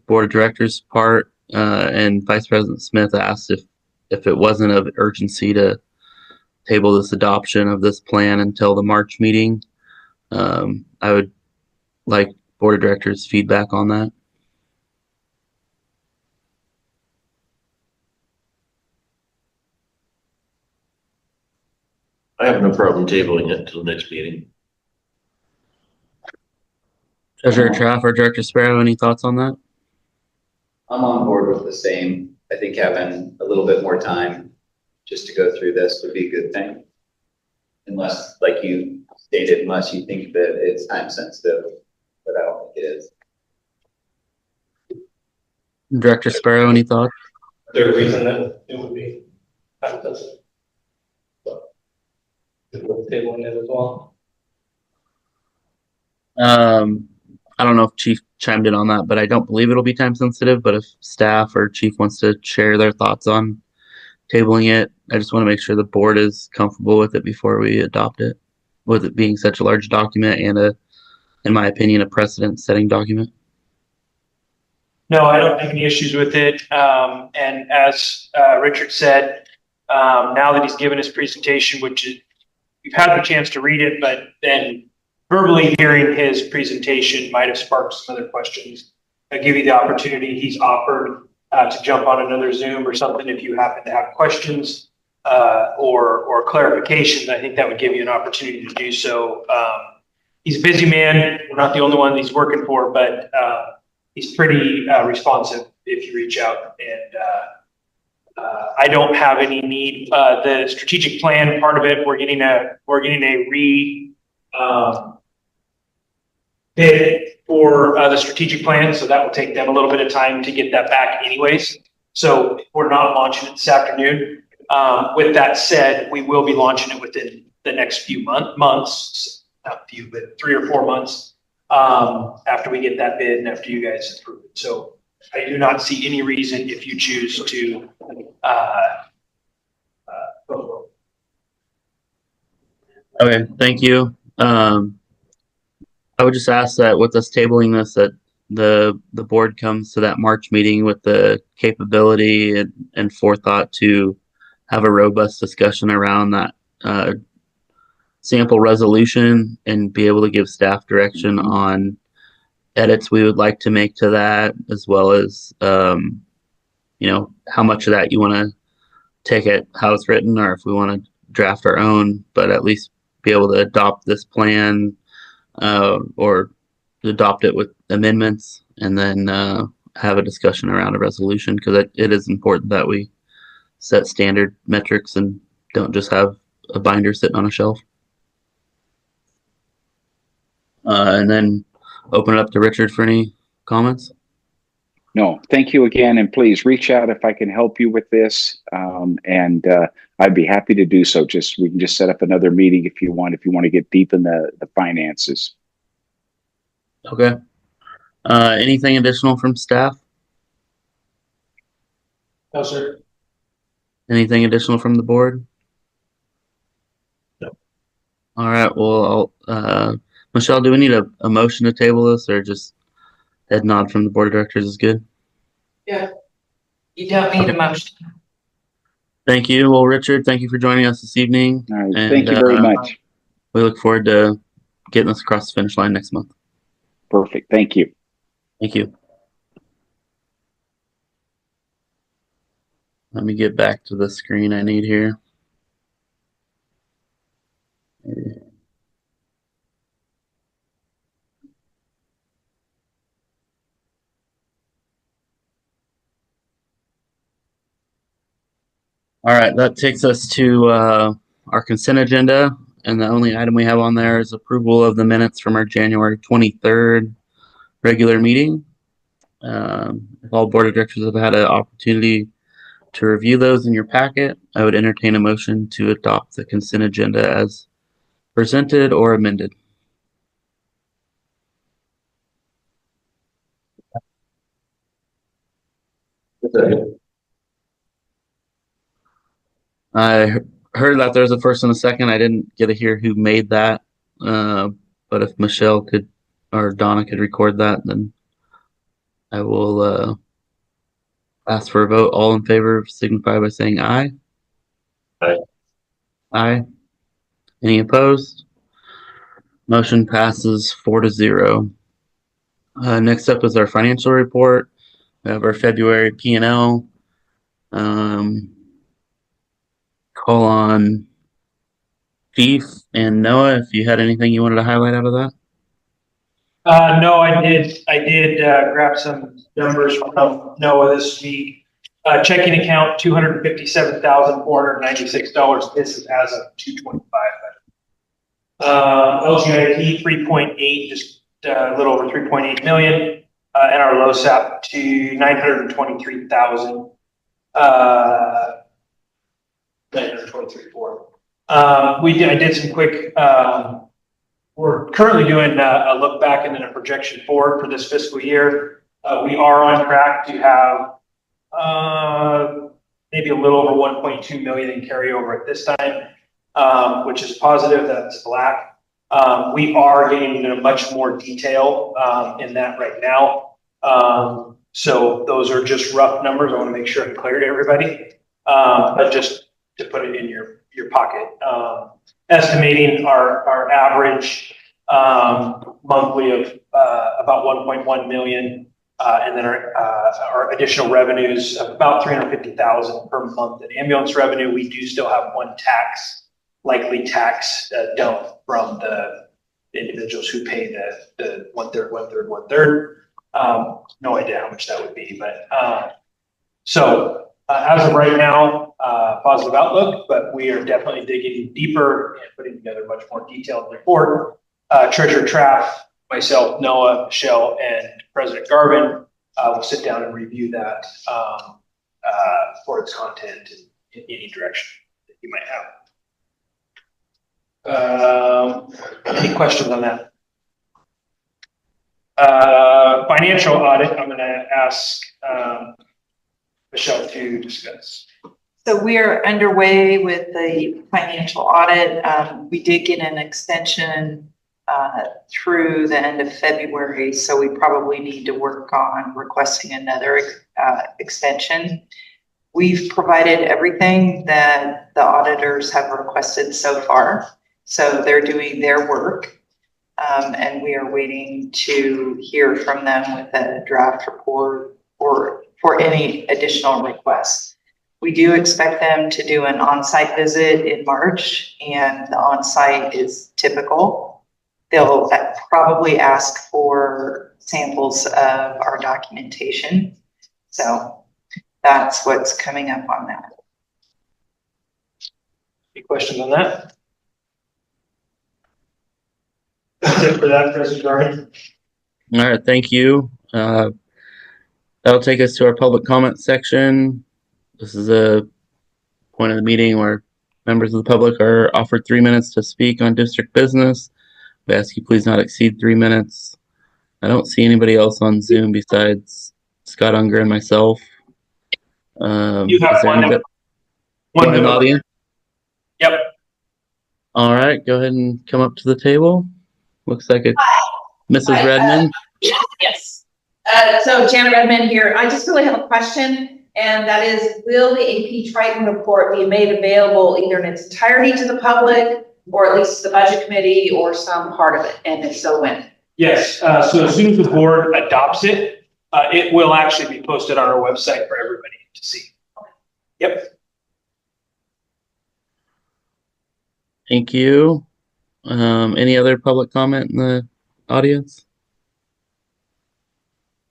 A: board of directors' part, and Vice President Smith asked if it wasn't of urgency to table this adoption of this plan until the March meeting. I would like board of directors' feedback on that.
E: I have no problem tabling it until the next meeting.
A: Treasurer Traff or Director Sparrow, any thoughts on that?
C: I'm on board with the same. I think having a little bit more time just to go through this would be a good thing. Unless, like you stated, unless you think that it's time sensitive, but I don't think it is.
A: Director Sparrow, any thoughts?
F: Is there a reason that it would be time sensitive? So, we're tabling it as well.
A: I don't know if Chief chimed in on that, but I don't believe it'll be time sensitive. But if staff or Chief wants to share their thoughts on tabling it, I just want to make sure the board is comfortable with it before we adopt it, with it being such a large document and in my opinion, a precedent-setting document.
B: No, I don't have any issues with it. And as Richard said, now that he's given his presentation, which you've had the chance to read it, but then verbally hearing his presentation might have sparked some other questions. I give you the opportunity. He's offered to jump on another Zoom or something if you happen to have questions or clarifications. I think that would give you an opportunity to do so. He's a busy man. We're not the only one he's working for, but he's pretty responsive if you reach out. And I don't have any need. The strategic plan part of it, we're getting a bid for the strategic plan, so that will take them a little bit of time to get that back anyways. So we're not launching it this afternoon. With that said, we will be launching it within the next few months, not few, but 3 or 4 months after we get that bid and after you guys approve it. So I do not see any reason if you choose to go.
A: Okay, thank you. I would just ask that with us tabling this, that the board comes to that March meeting with the capability and forethought to have a robust discussion around that sample resolution and be able to give staff direction on edits we would like to make to that, as well as how much of that you want to take it how it's written, or if we want to draft our own, but at least be able to adopt this plan or adopt it with amendments, and then have a discussion around a resolution, because it is important that we set standard metrics and don't just have a binder sitting on a shelf. And then open it up to Richard for any comments.
D: No, thank you again, and please reach out if I can help you with this, and I'd be happy to do so. We can just set up another meeting if you want to get deep in the finances.
A: Okay. Anything additional from staff?
B: No, sir.
A: Anything additional from the board?
E: No.
A: All right. Well, Michelle, do we need a motion to table this, or just head nod from the board of directors is good?
G: Yeah. You don't need a motion.
A: Thank you. Well, Richard, thank you for joining us this evening.
D: All right,
A: And,
D: thank you very much.
A: We look forward to getting this across the finish line next month.
D: Perfect. Thank you.
A: Thank you. Let me get back to the screen I need here. All right, that takes us to our consent agenda, and the only item we have on there is approval of the minutes from our January 23rd regular meeting. If all board of directors have had an opportunity to review those in your packet, I would entertain a motion to adopt the consent agenda as presented or amended. I heard that there's a first and a second. I didn't get to hear who made that, but if Michelle could or Donna could record that, then I will ask for a vote. All in favor signify by saying aye.
E: Aye.
A: Aye. Any opposed? Motion passes 4-0. Next up is our financial report. We have our February P&L. Call on Chief and Noah if you had anything you wanted to highlight out of that.
B: No, I did grab some numbers from Noah this week. Checking account, $257,496. This is as of 2/25. LGIP 3.8, just a little over 3.8 million, and our LOSAP to 923,000. 923,400. I did some quick. We're currently doing a look back and then a projection forward for this fiscal year. We are on track to have maybe a little over 1.2 million in carryover at this time, which is positive. That's black. We are getting into much more detail in that right now. So those are just rough numbers. I want to make sure I'm clear to everybody, but just to put it in your pocket. Estimating our average monthly of about 1.1 million, and then our additional revenues of about 350,000 per month in ambulance revenue. We do still have one likely tax dump from the individuals who pay the 1/3, 1/3, 1/3. No idea how much that would be, but as of right now, positive outlook, but we are definitely digging deeper and putting together a much more detailed report. Treasurer Traff, myself, Noah, Michelle, and President Garvin will sit down and review that for its content in any direction that you might have. Any questions on that? Financial audit, I'm going to ask Michelle to discuss.
G: So we are underway with the financial audit. We did get an extension through the end of February, so we probably need to work on requesting another extension. We've provided everything that the auditors have requested so far, so they're doing their work, and we are waiting to hear from them with a draft report or for any additional requests. We do expect them to do an on-site visit in March, and the on-site is typical. They'll probably ask for samples of our documentation. So that's what's coming up on that.
B: Any questions on that? That's it for that, President Garvin.
A: All right, thank you. That'll take us to our public comment section. This is a point of the meeting where members of the public are offered 3 minutes to speak on district business. We ask you please not exceed 3 minutes. I don't see anybody else on Zoom besides Scott Unger and myself.
B: You have
A: is there
B: one
A: anybody
B: one
A: in the audience?
B: Yep.
A: All right, go ahead and come up to the table. Looks like it's Mrs.
H: Hi,
A: Redmond.
H: Yes. So Janet Redmond here. I just really have a question, and that is, will the AP Triton report be made available either in its entirety to the public, or at least to the budget committee, or some part of it? And if so, when?
B: Yes, so as soon as the board adopts it, it will actually be posted on our website for everybody to see. Yep.
A: Thank you. Any other public comment in the audience?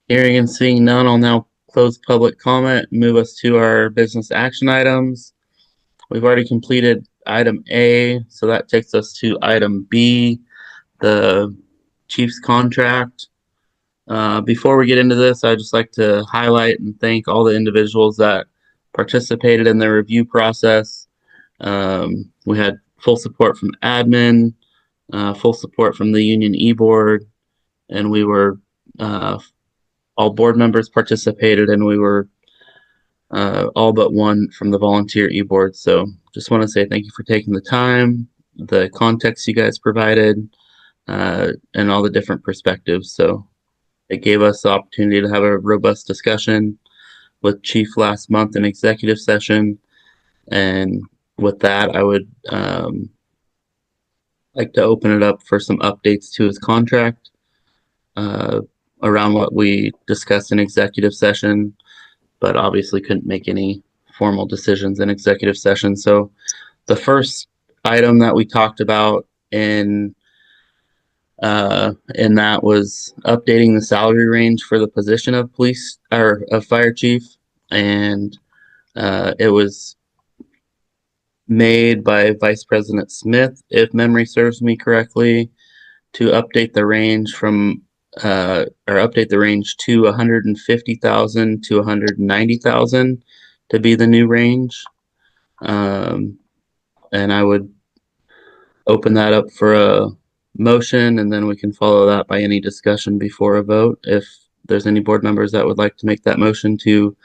A: Hearing and seeing none, I'll now close public comment and move us to our business action items. We've already completed item A, so that takes us to item B, the chief's contract. Before we get into this, I'd just like to highlight and thank all the individuals that participated in the review process. We had full support from admin, full support from the union e-board, and we were all board members participated, and we were all but one from the volunteer e-board. So just want to say thank you for taking the time, the context you guys provided, and all the different perspectives. So it gave us the opportunity to have a robust discussion with Chief last month in executive session. And with that, I would like to open it up for some updates to his contract around what we discussed in executive session, but obviously couldn't make any formal decisions in executive session. So the first item that we talked about in that was updating the salary range for the position of police or of fire chief, and it was made by Vice President Smith, if memory serves me correctly, to update the range from update the range to 150,000 to 190,000 to be the new range. And I would open that up for a motion, and then we can follow that by any discussion before a vote. If there's any board members that would like to make that motion to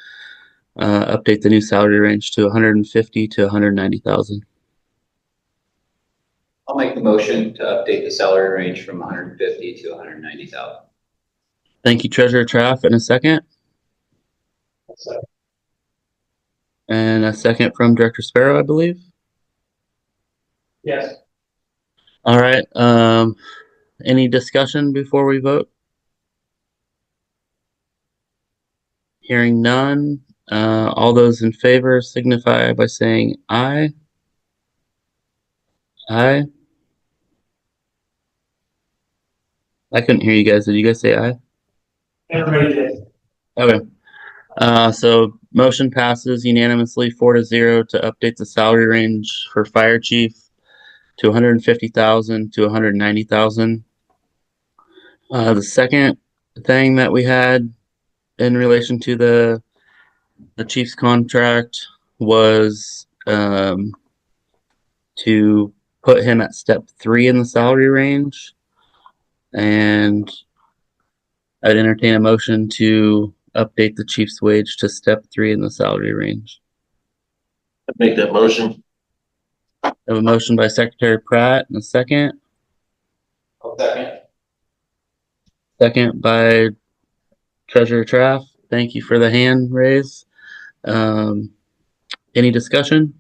A: update the new salary range to 150 to 190,000.
C: I'll make the motion to update the salary range from 150 to 190,000.
A: Thank you, Treasurer Traff. And a second? And a second from Director Sparrow, I believe.
B: Yes.
A: All right. Any discussion before we vote? Hearing none. All those in favor signify by saying aye. Aye. I couldn't hear you guys. Did you guys say aye?
B: Everybody did.
A: Okay. So motion passes unanimously 4-0 to update the salary range for fire chief to 150,000 to 190,000. The second thing that we had in relation to the chief's contract was to put him at step 3 in the salary range, and I'd entertain a motion to update the chief's wage to step 3 in the salary range.
E: I'd make that motion.
A: I have a motion by Secretary Pratt and a second.
F: I'll second.
A: Second by Treasurer Traff. Thank you for the hand raise. Any discussion?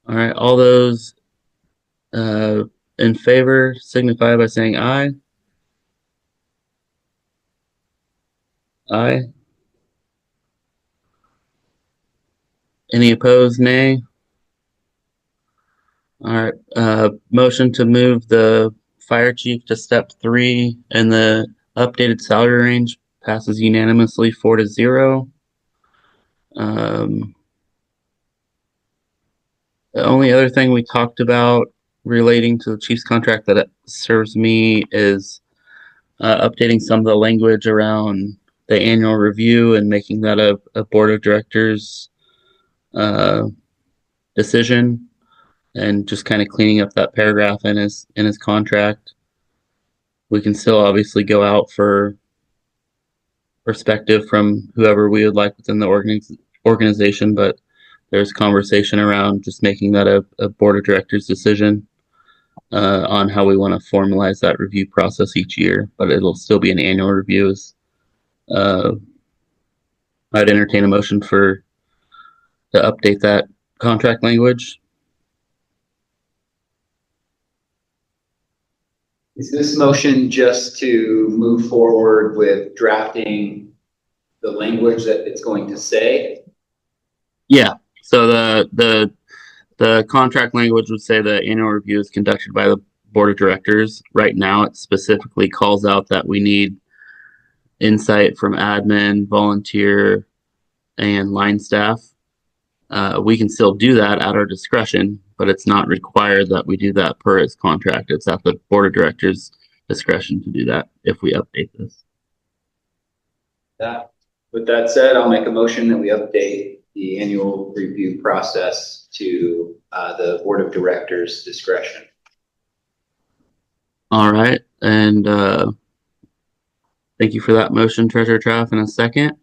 A: All right, all those in favor signify by saying aye. Aye. Any opposed, nay? All right, motion to move the fire chief to step 3 and the updated salary range passes unanimously 4-0. The only other thing we talked about relating to the chief's contract that serves me is updating some of the language around the annual review and making that a board of directors decision, and just kind of cleaning up that paragraph in his contract. We can still obviously go out for perspective from whoever we would like within the organization, but there's conversation around just making that a board of directors decision on how we want to formalize that review process each year, but it'll still be an annual review. I'd entertain a motion to update that contract language.
C: Is this motion just to move forward with drafting the language that it's going to say?
A: Yeah. So the contract language would say the annual review is conducted by the board of directors. Right now, it specifically calls out that we need insight from admin, volunteer, and line staff. We can still do that at our discretion, but it's not required that we do that per his contract. It's at the board of directors' discretion to do that if we update this.
C: With that said, I'll make a motion that we update the annual review process to the board of directors' discretion.
A: All right, and thank you for that motion, Treasurer Traff. And a second.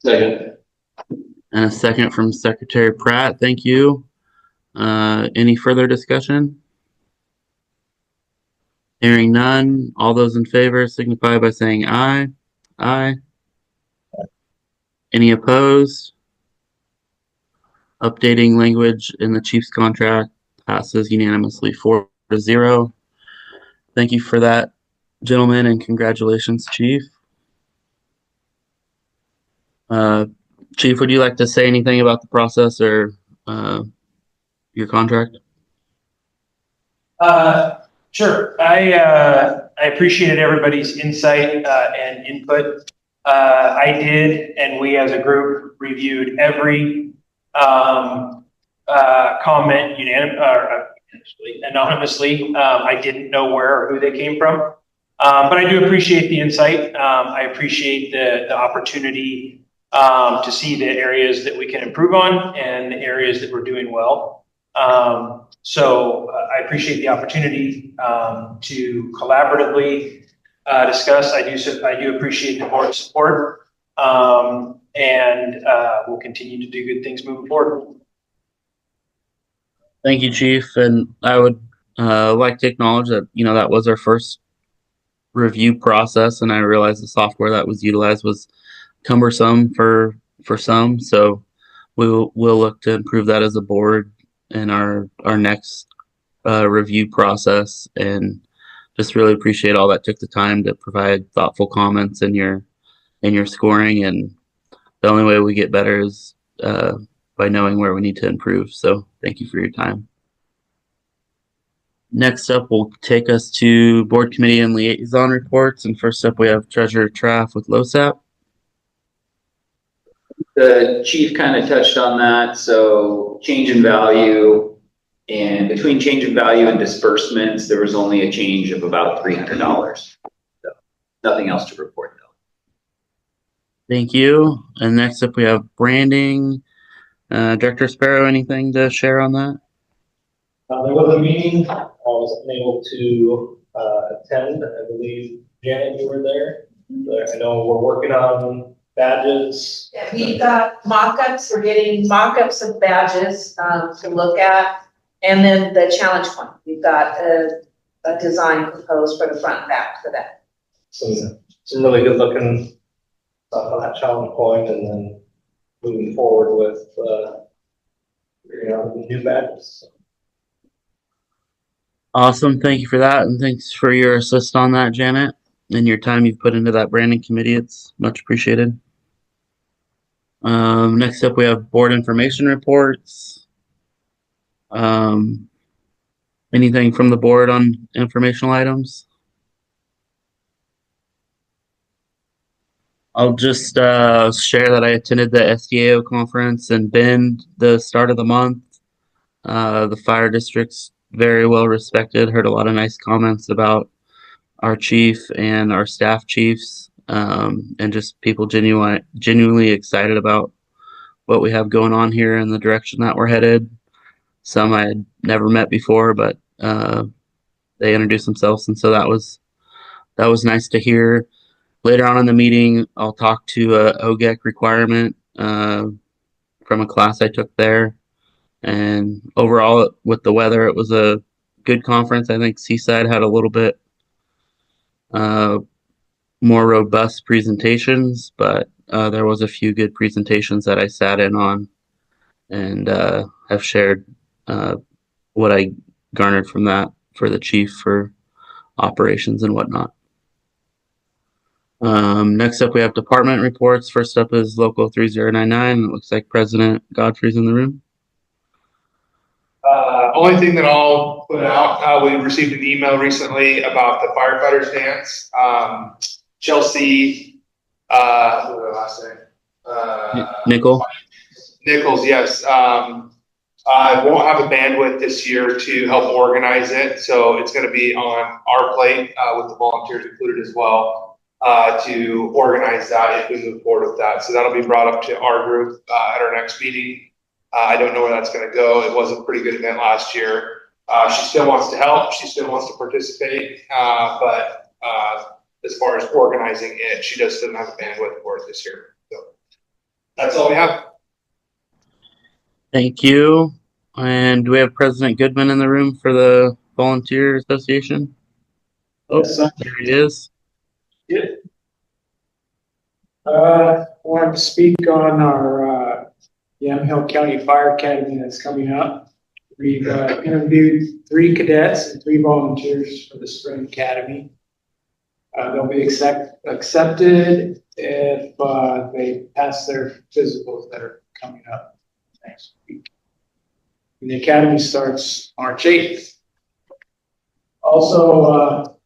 F: Second.
A: And a second from Secretary Pratt. Thank you. Any further discussion? Hearing none, all those in favor signify by saying aye. Aye. Any opposed? Updating language in the chief's contract passes unanimously 4-0. Thank you for that, gentlemen, and congratulations, Chief. Chief, would you like to say anything about the process or your contract?
B: Sure. I appreciated everybody's insight and input. I did, and we as a group reviewed every comment anonymously. I didn't know where or who they came from, but I do appreciate the insight. I appreciate the opportunity to see the areas that we can improve on and the areas that we're doing well. So I appreciate the opportunity to collaboratively discuss. I do appreciate the board's support, and we'll continue to do good things moving forward.
A: Thank you, Chief. And I would like to acknowledge that that was our first review process, and I realized the software that was utilized was cumbersome for some. So we'll look to improve that as a board in our next review process, and just really appreciate all that took the time to provide thoughtful comments in your scoring. And the only way we get better is by knowing where we need to improve. So thank you for your time. Next up will take us to board committee and liaison reports. And first up, we have Treasurer Traff with LoSAP.
C: The chief kind of touched on that. So change in value, and between change in value and disbursements, there was only a change of about $300. So nothing else to report though.
A: Thank you. And next up, we have branding. Director Sparrow, anything to share on that?
F: There was a meeting. I was unable to attend. I believe, Janet, you were there. I know we're working on badges.
H: Yeah, we've got mock-ups, we're getting mock-ups of badges, to look at. And then the challenge one, we've got a design proposed for the front and back for that.
F: Some really good looking stuff on that challenge point, and then moving forward with, the new badges.
A: Awesome. Thank you for that. And thanks for your assist on that, Janet, and your time you've put into that branding committee. It's much appreciated. Next up, we have board information reports. Anything from the board on informational items? I'll just share that I attended the SDAO conference in Bend the start of the month. The fire district's very well respected. Heard a lot of nice comments about our chief and our staff chiefs, and just people genuinely excited about what we have going on here and the direction that we're headed. Some I had never met before, but they introduced themselves, and so that was nice to hear. Later on in the meeting, I'll talk to a OGEC requirement from a class I took there. And overall, with the weather, it was a good conference. I think Seaside had a little bit more robust presentations, but there was a few good presentations that I sat in on and have shared what I garnered from that for the chief for operations and whatnot. Next up, we have department reports. First up is Local 3099. It looks like President Godfrey's in the room.
I: Only thing that I'll put out, we received an email recently about the firefighters dance. Chelsea, what was the last name? Nichols, yes. I won't have a bandwidth this year to help organize it, so it's going to be on our plate with the volunteers included as well to organize that if we move forward with that. So that'll be brought up to our group at our next meeting. I don't know where that's going to go. It was a pretty good event last year. She still wants to help. She still wants to participate. But as far as organizing it, she just doesn't have a bandwidth for it this year. So that's all we have.
A: Thank you. And do we have President Goodman in the room for the Volunteer Association? Oh, here he is.
J: Yeah. I wanted to speak on our Yamhill County Fire Academy that's coming up. We've interviewed 3 cadets and 3 volunteers for the spring academy. They'll be accepted if they pass their physicals that are coming up next week. And the academy starts March 8th. Also,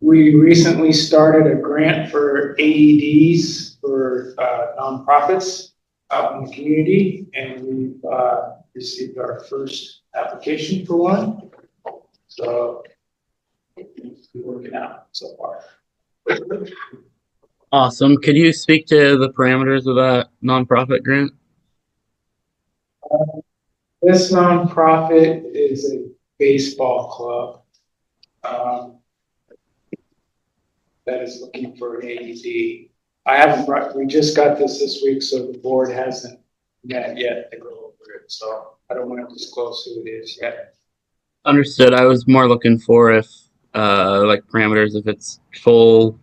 J: we recently started a grant for AEDs for nonprofits out in the community, and we've received our first application for one. So it's working out so far.
A: Awesome. Could you speak to the parameters of that nonprofit grant?
J: This nonprofit is a baseball club that is looking for an AED. We just got this week, so the board hasn't met yet to go over it. So I don't want to disclose who it is yet.
A: Understood. I was more looking for if, like parameters, if it's full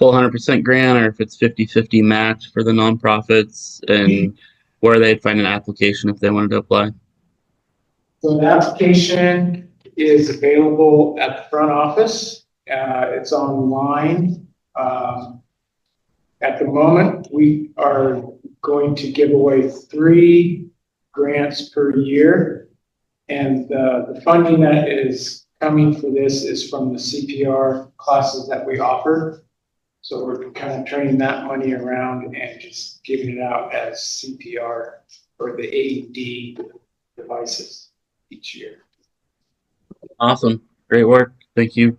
A: 100% grant or if it's 50-50 match for the nonprofits, and where they'd find an application if they wanted to apply.
J: So the application is available at the front office. It's online. At the moment, we are going to give away 3 grants per year. And the funding that is coming for this is from the CPR classes that we offer. So we're kind of turning that money around and just giving it out as CPR or the AED devices each year.
A: Awesome. Great work. Thank you,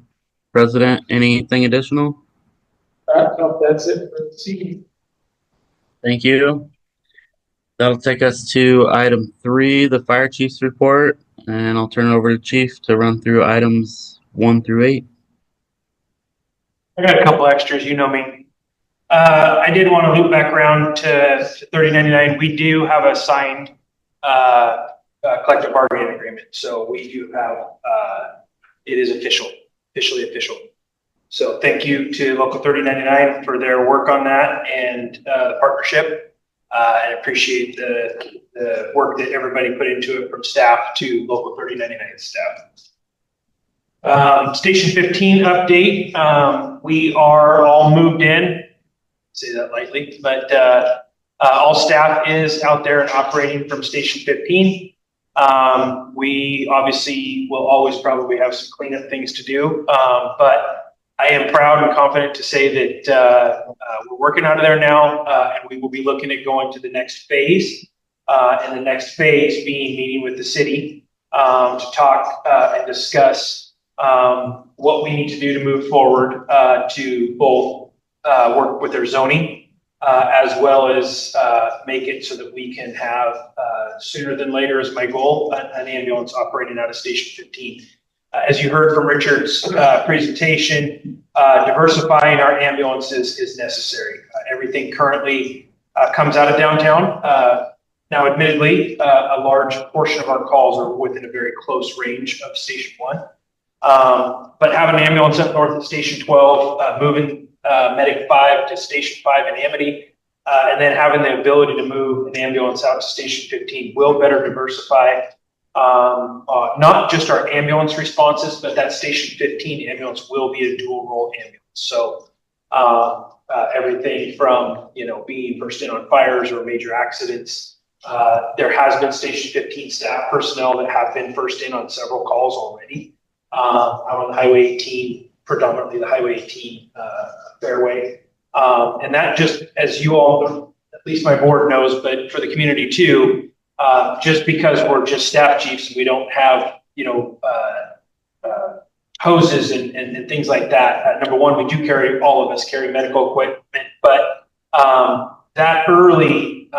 A: President. Anything additional?
J: No, that's it for this evening.
A: Thank you. That'll take us to item 3, the fire chief's report, and I'll turn it over to Chief to run through items 1 through 8.
B: I got a couple extras, you know me. I did want to loop back around to 3099. We do have a signed collective bargaining agreement. So we do have, it is officially official. So thank you to Local 3099 for their work on that and the partnership. I appreciate the work that everybody put into it from staff to Local 3099 staff. Station 15 update. We are all moved in. Say that lightly, but all staff is out there and operating from Station 15. We obviously will always probably have some cleanup things to do, but I am proud and confident to say that we're working out of there now, and we will be looking at going to the next phase, and the next phase being meeting with the city to talk and discuss what we need to do to move forward to both work with their zoning, as well as make it so that we can have, sooner than later is my goal, an ambulance operating out of Station 15. As you heard from Richard's presentation, diversifying our ambulances is necessary. Everything currently comes out of downtown. Now, admittedly, a large portion of our calls are within a very close range of Station 1. But having an ambulance up north at Station 12, moving Medic 5 to Station 5 in Amity, and then having the ability to move an ambulance out to Station 15 will better diversify not just our ambulance responses, but that Station 15 ambulance will be a dual role ambulance. So everything from, being first in on fires or major accidents. There has been Station 15 staff personnel that have been first in on several calls already. Out on the Highway 18, predominantly the Highway 18 fairway. And that just, as you all, at least my board knows, but for the community too, just because we're just staff chiefs and we don't have, hoses and things like that. Number one, we do carry, all of us carry medical equipment, but that early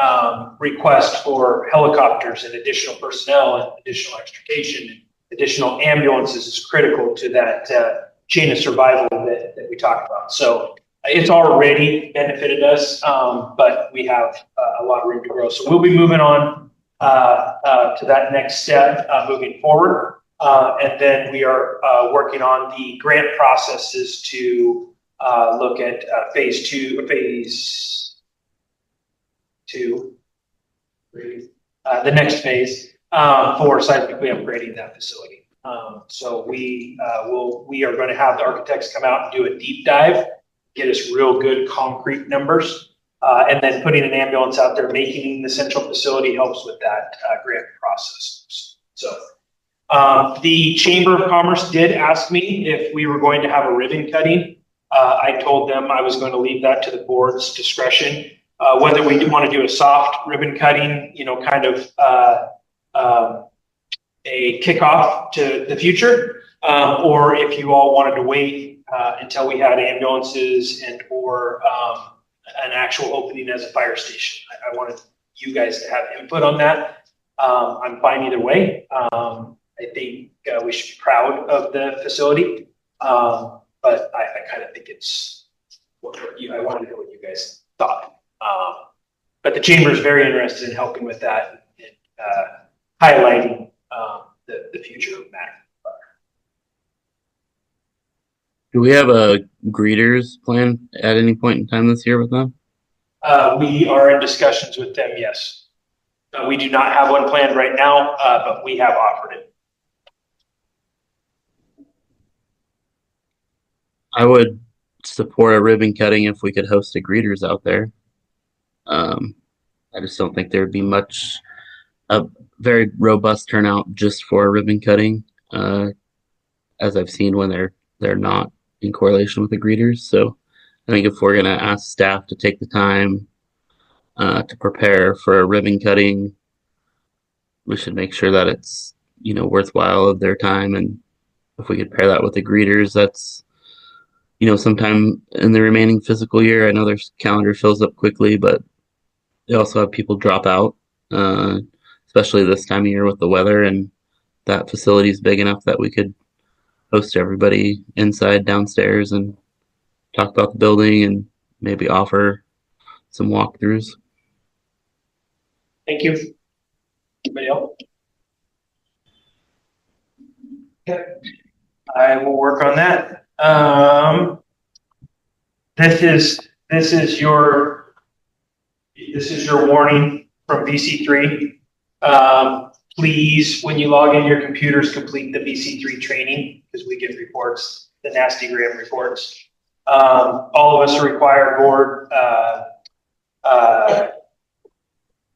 B: request for helicopters and additional personnel and additional extrication and additional ambulances is critical to that chain of survival that we talked about. So it's already benefited us, but we have a lot of room to grow. So we'll be moving on to that next step moving forward. And then we are working on the grant processes to look at phase two, the next phase for seismically upgrading that facility. So we are going to have the architects come out and do a deep dive, get us real good concrete numbers, and then putting an ambulance out there, making the central facility helps with that grant process. So the Chamber of Commerce did ask me if we were going to have a ribbon cutting. I told them I was going to leave that to the board's discretion, whether we want to do a soft ribbon cutting, kind of a kickoff to the future, or if you all wanted to wait until we had ambulances and or an actual opening as a fire station. I wanted you guys to have input on that. I'm fine either way. I think we should be proud of the facility, but I kind of think it's I wanted to know what you guys thought. But the chamber is very interested in helping with that and highlighting the future of Mac.
A: Do we have a greeters plan at any point in time this year with them?
B: We are in discussions with them, yes. We do not have one planned right now, but we have offered it.
A: I would support a ribbon cutting if we could host a greeters out there. I just don't think there would be a very robust turnout just for a ribbon cutting, as I've seen when they're not in correlation with the greeters. So I think if we're going to ask staff to take the time to prepare for a ribbon cutting, we should make sure that it's, worthwhile of their time. And if we could pair that with the greeters, that's, sometime in the remaining fiscal year. I know their calendar fills up quickly, but they also have people drop out, especially this time of year with the weather, and that facility is big enough that we could host everybody inside, downstairs, and talk about the building and maybe offer some walkthroughs.
B: Thank you. Anybody else? Okay. I will work on that. This is your warning from VC3. Please, when you log in your computers, complete the VC3 training because we get reports, the nasty gram reports. All of us are required board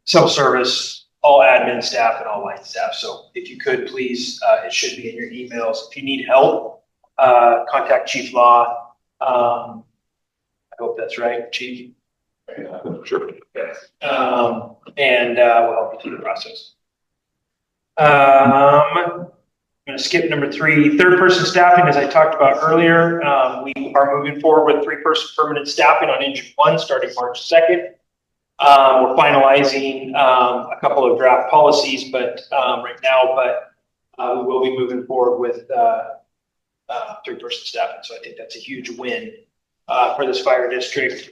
B: self-service, all admin staff and all line staff. So if you could, please, it should be in your emails. If you need help, contact Chief Law. I hope that's right, Chief.
I: Sure.
B: Yes. And we'll help you through the process. I'm going to skip number 3, third person staffing. As I talked about earlier, we are moving forward with 3-person permanent staffing on engine 1 starting March 2nd. We're finalizing a couple of draft policies, but right now, we will be moving forward with 3-person staffing. So I think that's a huge win for this fire district,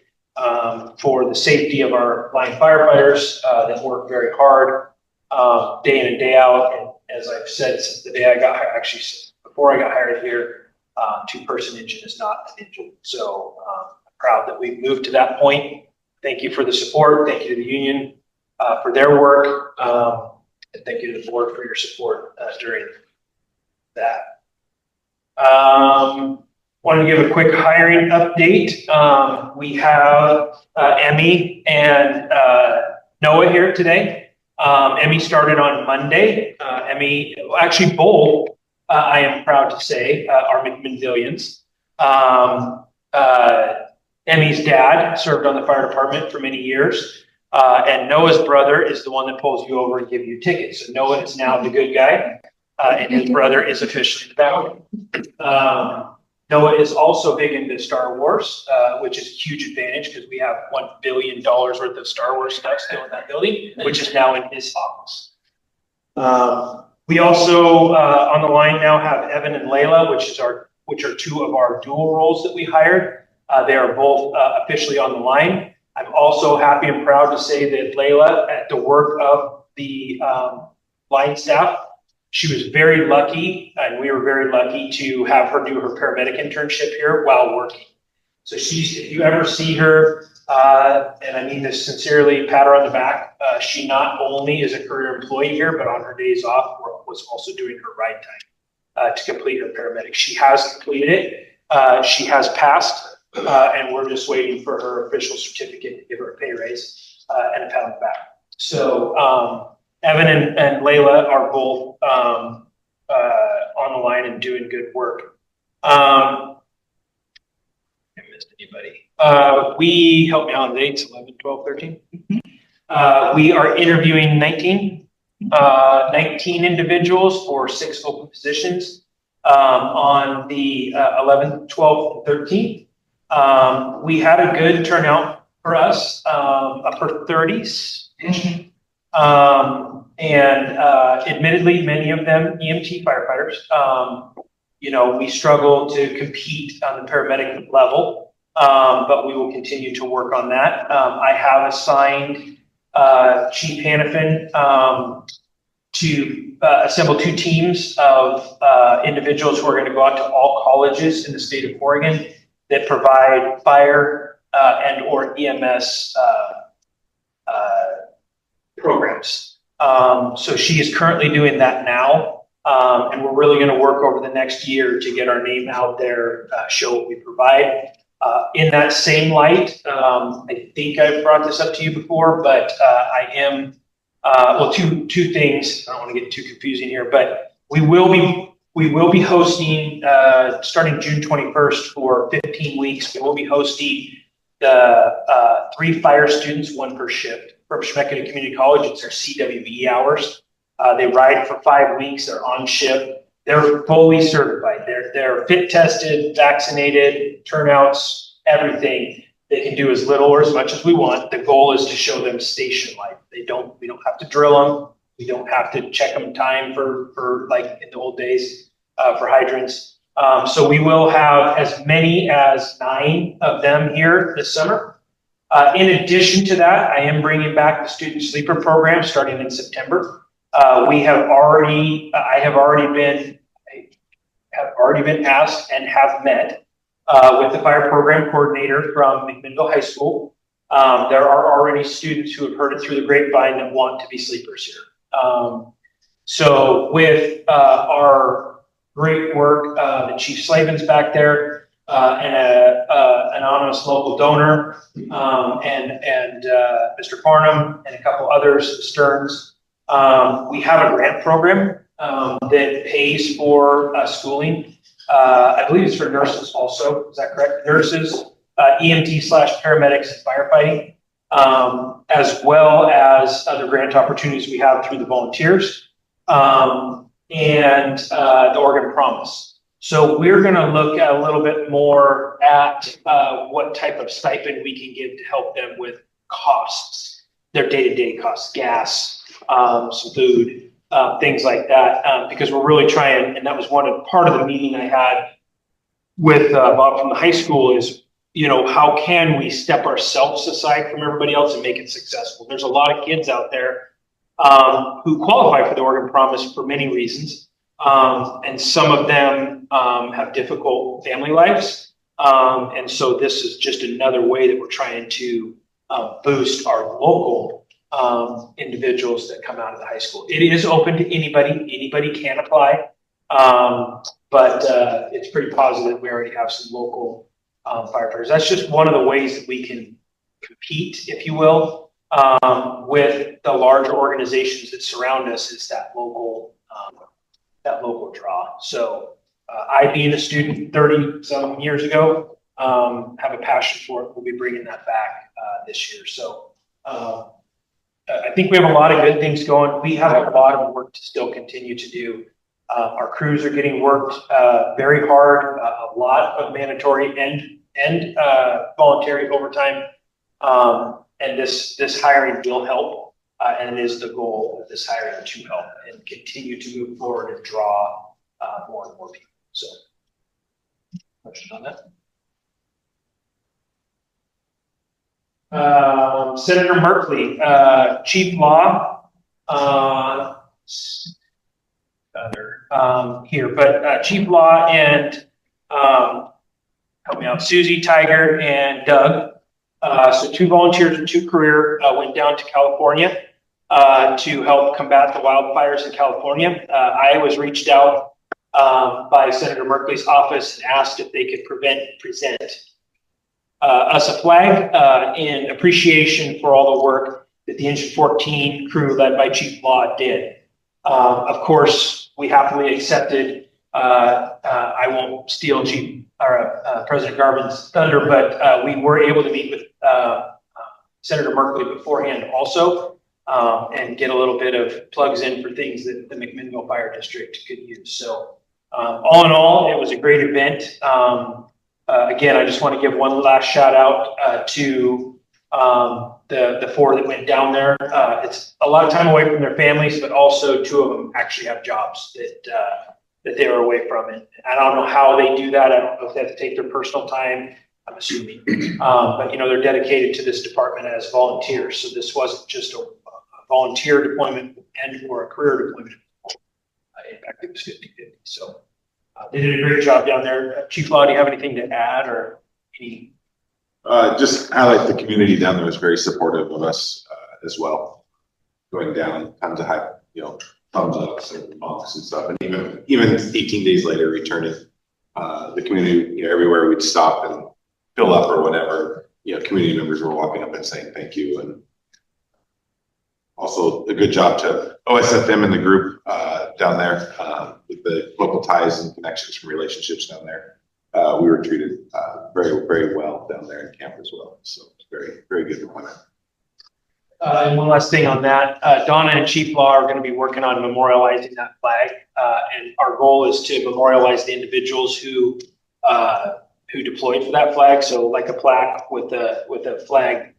B: for the safety of our line firefighters that work very hard day in and day out. And as I've said since the day I got hired, actually before I got hired here, 2-person engine is not an engine. So I'm proud that we've moved to that point. Thank you for the support. Thank you to the union for their work. And thank you to the board for your support during that. Want to give a quick hiring update. We have Emmy and Noah here today. Emmy started on Monday. Emmy, actually both, I am proud to say, are McMinnvillians. Emmy's dad served on the fire department for many years. And Noah's brother is the one that pulls you over and gives you tickets. So Noah is now the good guy, and his brother is officially the bad guy. Noah is also big into Star Wars, which is a huge advantage because we have $1 billion worth of Star Wars stuff still in that building, which is now in his office. We also on the line now have Evan and Layla, which are 2 of our dual roles that we hired. They are both officially on the line. I'm also happy and proud to say that Layla, at the work of the line staff, she was very lucky, and we were very lucky to have her do her paramedic internship here while working. So if you ever see her, and I mean this sincerely, pat her on the back. She not only is a career employee here, but on her days off, was also doing her ride time to complete her paramedic. She has completed it. She has passed, and we're just waiting for her official certificate to give her a pay raise and a pat on the back. So Evan and Layla are both on the line and doing good work. I missed anybody. We, help me out on the dates, 11, 12, 13. We are interviewing 19 individuals for 6 open positions on the 11th, 12th, and 13th. We had a good turnout for us, upper 30s. And admittedly, many of them EMT firefighters. We struggle to compete on the paramedic level, but we will continue to work on that. I have assigned Chief Hannafin to assemble 2 teams of individuals who are going to go out to all colleges in the state of Oregon that provide fire and or EMS programs. So she is currently doing that now. And we're really going to work over the next year to get our name out there, show what we provide. In that same light, I think I've brought this up to you before, but I am, two things. I don't want to get too confusing here, but we will be hosting, starting June 21st for 15 weeks, we will be hosting the 3 fire students, 1 per shift from Schmeckett Community College. It's their CWE hours. They ride for 5 weeks. They're on shift. They're fully certified. They're fit tested, vaccinated, turnouts, everything. They can do as little or as much as we want. The goal is to show them station life. We don't have to drill them. We don't have to check them time for like in the old days for hydrants. So we will have as many as 9 of them here this summer. In addition to that, I am bringing back the student sleeper program starting in September. I have already been asked and have met with the fire program coordinator from McMinnville High School. There are already students who have heard it through the grapevine that want to be sleepers here. So with our great work, the Chief Slavin's back there, and an anonymous local donor, and Mr. Farnham and a couple others, the Stearns. We have a grant program that pays for schooling. I believe it's for nurses also. Is that correct? Nurses, EMT/paramedics and firefighting, as well as other grant opportunities we have through the volunteers, and the Oregon Promise. So we're going to look at a little bit more at what type of stipend we can give to help them with costs, their day-to-day costs, gas, some food, things like that, because we're really trying, and that was part of the meeting I had with Bob from the high school is, how can we step ourselves aside from everybody else and make it successful? There's a lot of kids out there who qualify for the Oregon Promise for many reasons. And some of them have difficult family lives. And so this is just another way that we're trying to boost our local individuals that come out of the high school. It is open to anybody. Anybody can apply. But it's pretty positive. We already have some local firefighters. That's just one of the ways that we can compete, if you will, with the larger organizations that surround us, is that local draw. So I, being a student 30-some years ago, have a passion for it. We'll be bringing that back this year. So I think we have a lot of good things going. We have a lot of work to still continue to do. Our crews are getting worked very hard, a lot of mandatory and voluntary overtime. And this hiring will help. And it is the goal of this hiring to help and continue to move forward and draw more and more people. So, question on that? Senator Merkley, Chief Law, here, but Chief Law and help me out, Susie, Tiger, and Doug. So 2 volunteers and 2 career went down to California to help combat the wildfires in California. I was reached out by Senator Merkley's office and asked if they could present us a flag in appreciation for all the work that the Engine 14 crew led by Chief Law did. Of course, we happily accepted. I won't steal President Garvin's thunder, but we were able to meet with Senator Merkley beforehand also, and get a little bit of plugs in for things that the McMinnville Fire District could use. So all in all, it was a great event. Again, I just want to give one last shout out to the 4 that went down there. It's a lot of time away from their families, but also 2 of them actually have jobs that they were away from it. I don't know how they do that. I don't know if they have to take their personal time. I'm assuming, but they're dedicated to this department as volunteers. So this wasn't just a volunteer deployment or a career deployment. In fact, it was 50-50. So they did a great job down there. Chief Law, do you have anything to add or any?
K: Just highlight the community down there was very supportive of us as well. Going down, tons of high, thumbs ups and bumps and stuff. And even 18 days later, returning, the community, everywhere we'd stop and fill up or whatever, community members were walking up and saying thank you. And also a good job to OSFM and the group down there with the local ties and connections from relationships down there. We were treated very, very well down there in camp as well. So it's very, very good deployment.
B: And one last thing on that, Donna and Chief Law are going to be working on memorializing that flag. And our goal is to memorialize the individuals who deployed for that flag. So like a plaque with a flag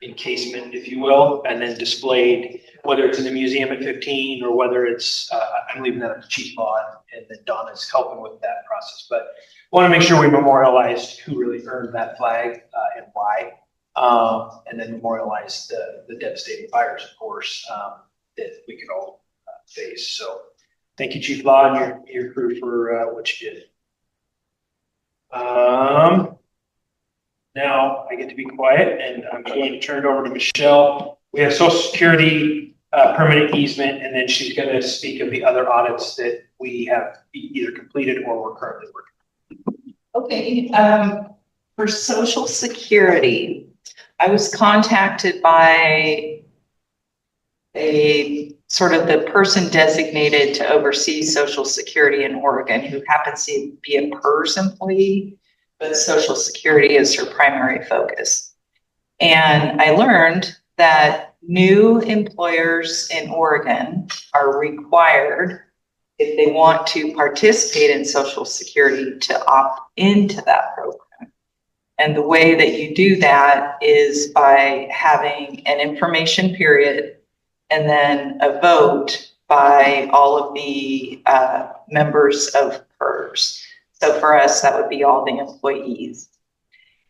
B: encasement, if you will, and then displayed, whether it's in the museum at 15 or whether it's I'm leaving that up to Chief Law, and then Donna's helping with that process. But I want to make sure we memorialize who really earned that flag and why, and then memorialize the devastating fires, of course, that we could all face. So thank you, Chief Law, and your crew for what you did. Now I get to be quiet, and I'm going to turn it over to Michelle. We have Social Security permanent easement, and then she's going to speak of the other audits that we have either completed or we're currently working.
G: Okay, for Social Security, I was contacted by a sort of the person designated to oversee Social Security in Oregon, who happens to be a PERS employee, but Social Security is her primary focus. And I learned that new employers in Oregon are required, if they want to participate in Social Security, to opt into that program. And the way that you do that is by having an information period and then a vote by all of the members of PERS. So for us, that would be all the employees.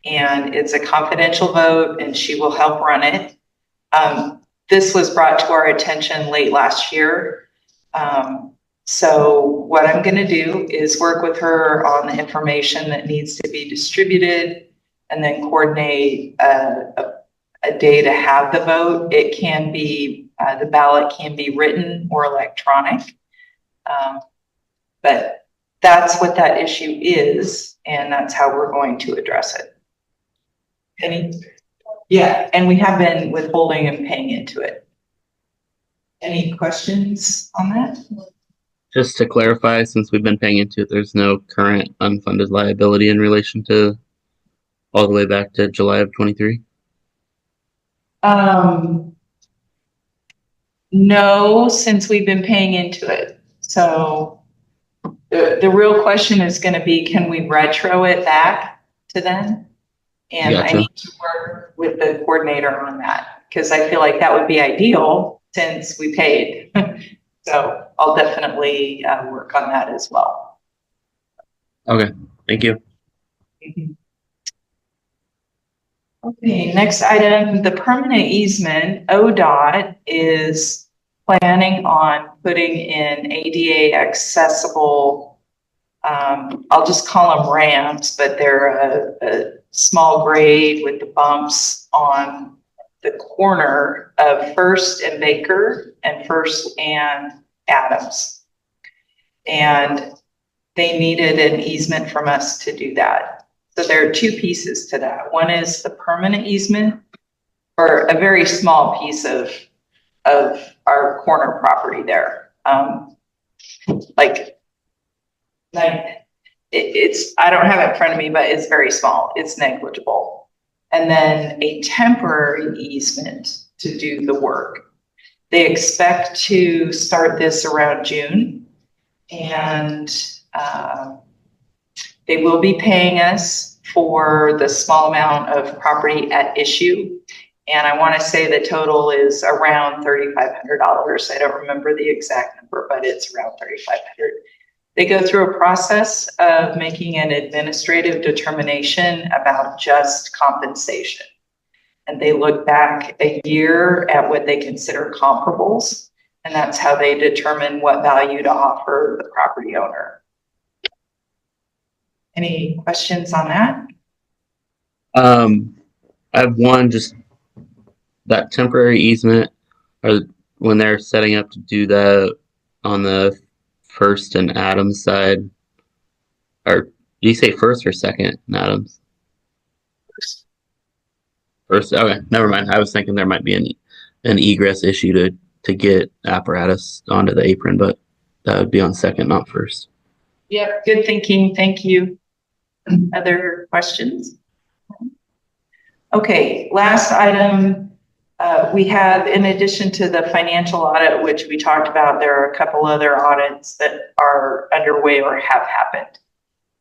G: And it's a confidential vote, and she will help run it. This was brought to our attention late last year. So what I'm going to do is work with her on the information that needs to be distributed, and then coordinate a day to have the vote. It can be, the ballot can be written or electronic. But that's what that issue is, and that's how we're going to address it. Yeah, and we have been withholding and paying into it. Any questions on that?
A: Just to clarify, since we've been paying into it, there's no current unfunded liability in relation to all the way back to July of 23?
G: No, since we've been paying into it. So the real question is going to be, can we retro it back to then? And
A: Gotcha.
G: I need to work with the coordinator on that, because I feel like that would be ideal since we paid. So I'll definitely work on that as well.
A: Okay, thank you.
G: Okay, next item, the permanent easement. ODOT is planning on putting in ADA accessible, I'll just call them ramps, but they're a small grade with the bumps on the corner of First and Baker and First and Adams. And they needed an easement from us to do that. So there are two pieces to that. One is the permanent easement, or a very small piece of our corner property there. It's, I don't have it in front of me, but it's very small. It's negligible. And then a temporary easement to do the work. They expect to start this around June, and they will be paying us for the small amount of property at issue. And I want to say the total is around $3,500. I don't remember the exact number, but it's around $3,500. They go through a process of making an administrative determination about just compensation. And they look back a year at what they consider comparables, and that's how they determine what value to offer the property owner. Any questions on that?
A: I have one, just that temporary easement, or when they're setting up to do that on the First and Adams side, or do you say first or second in Adams? First, okay, never mind. I was thinking there might be an egress issue to get apparatus onto the apron, but that would be on second, not first.
G: Yep, good thinking. Thank you. Other questions? Okay, last item. We have, in addition to the financial audit, which we talked about, there are a couple other audits that are underway or have happened.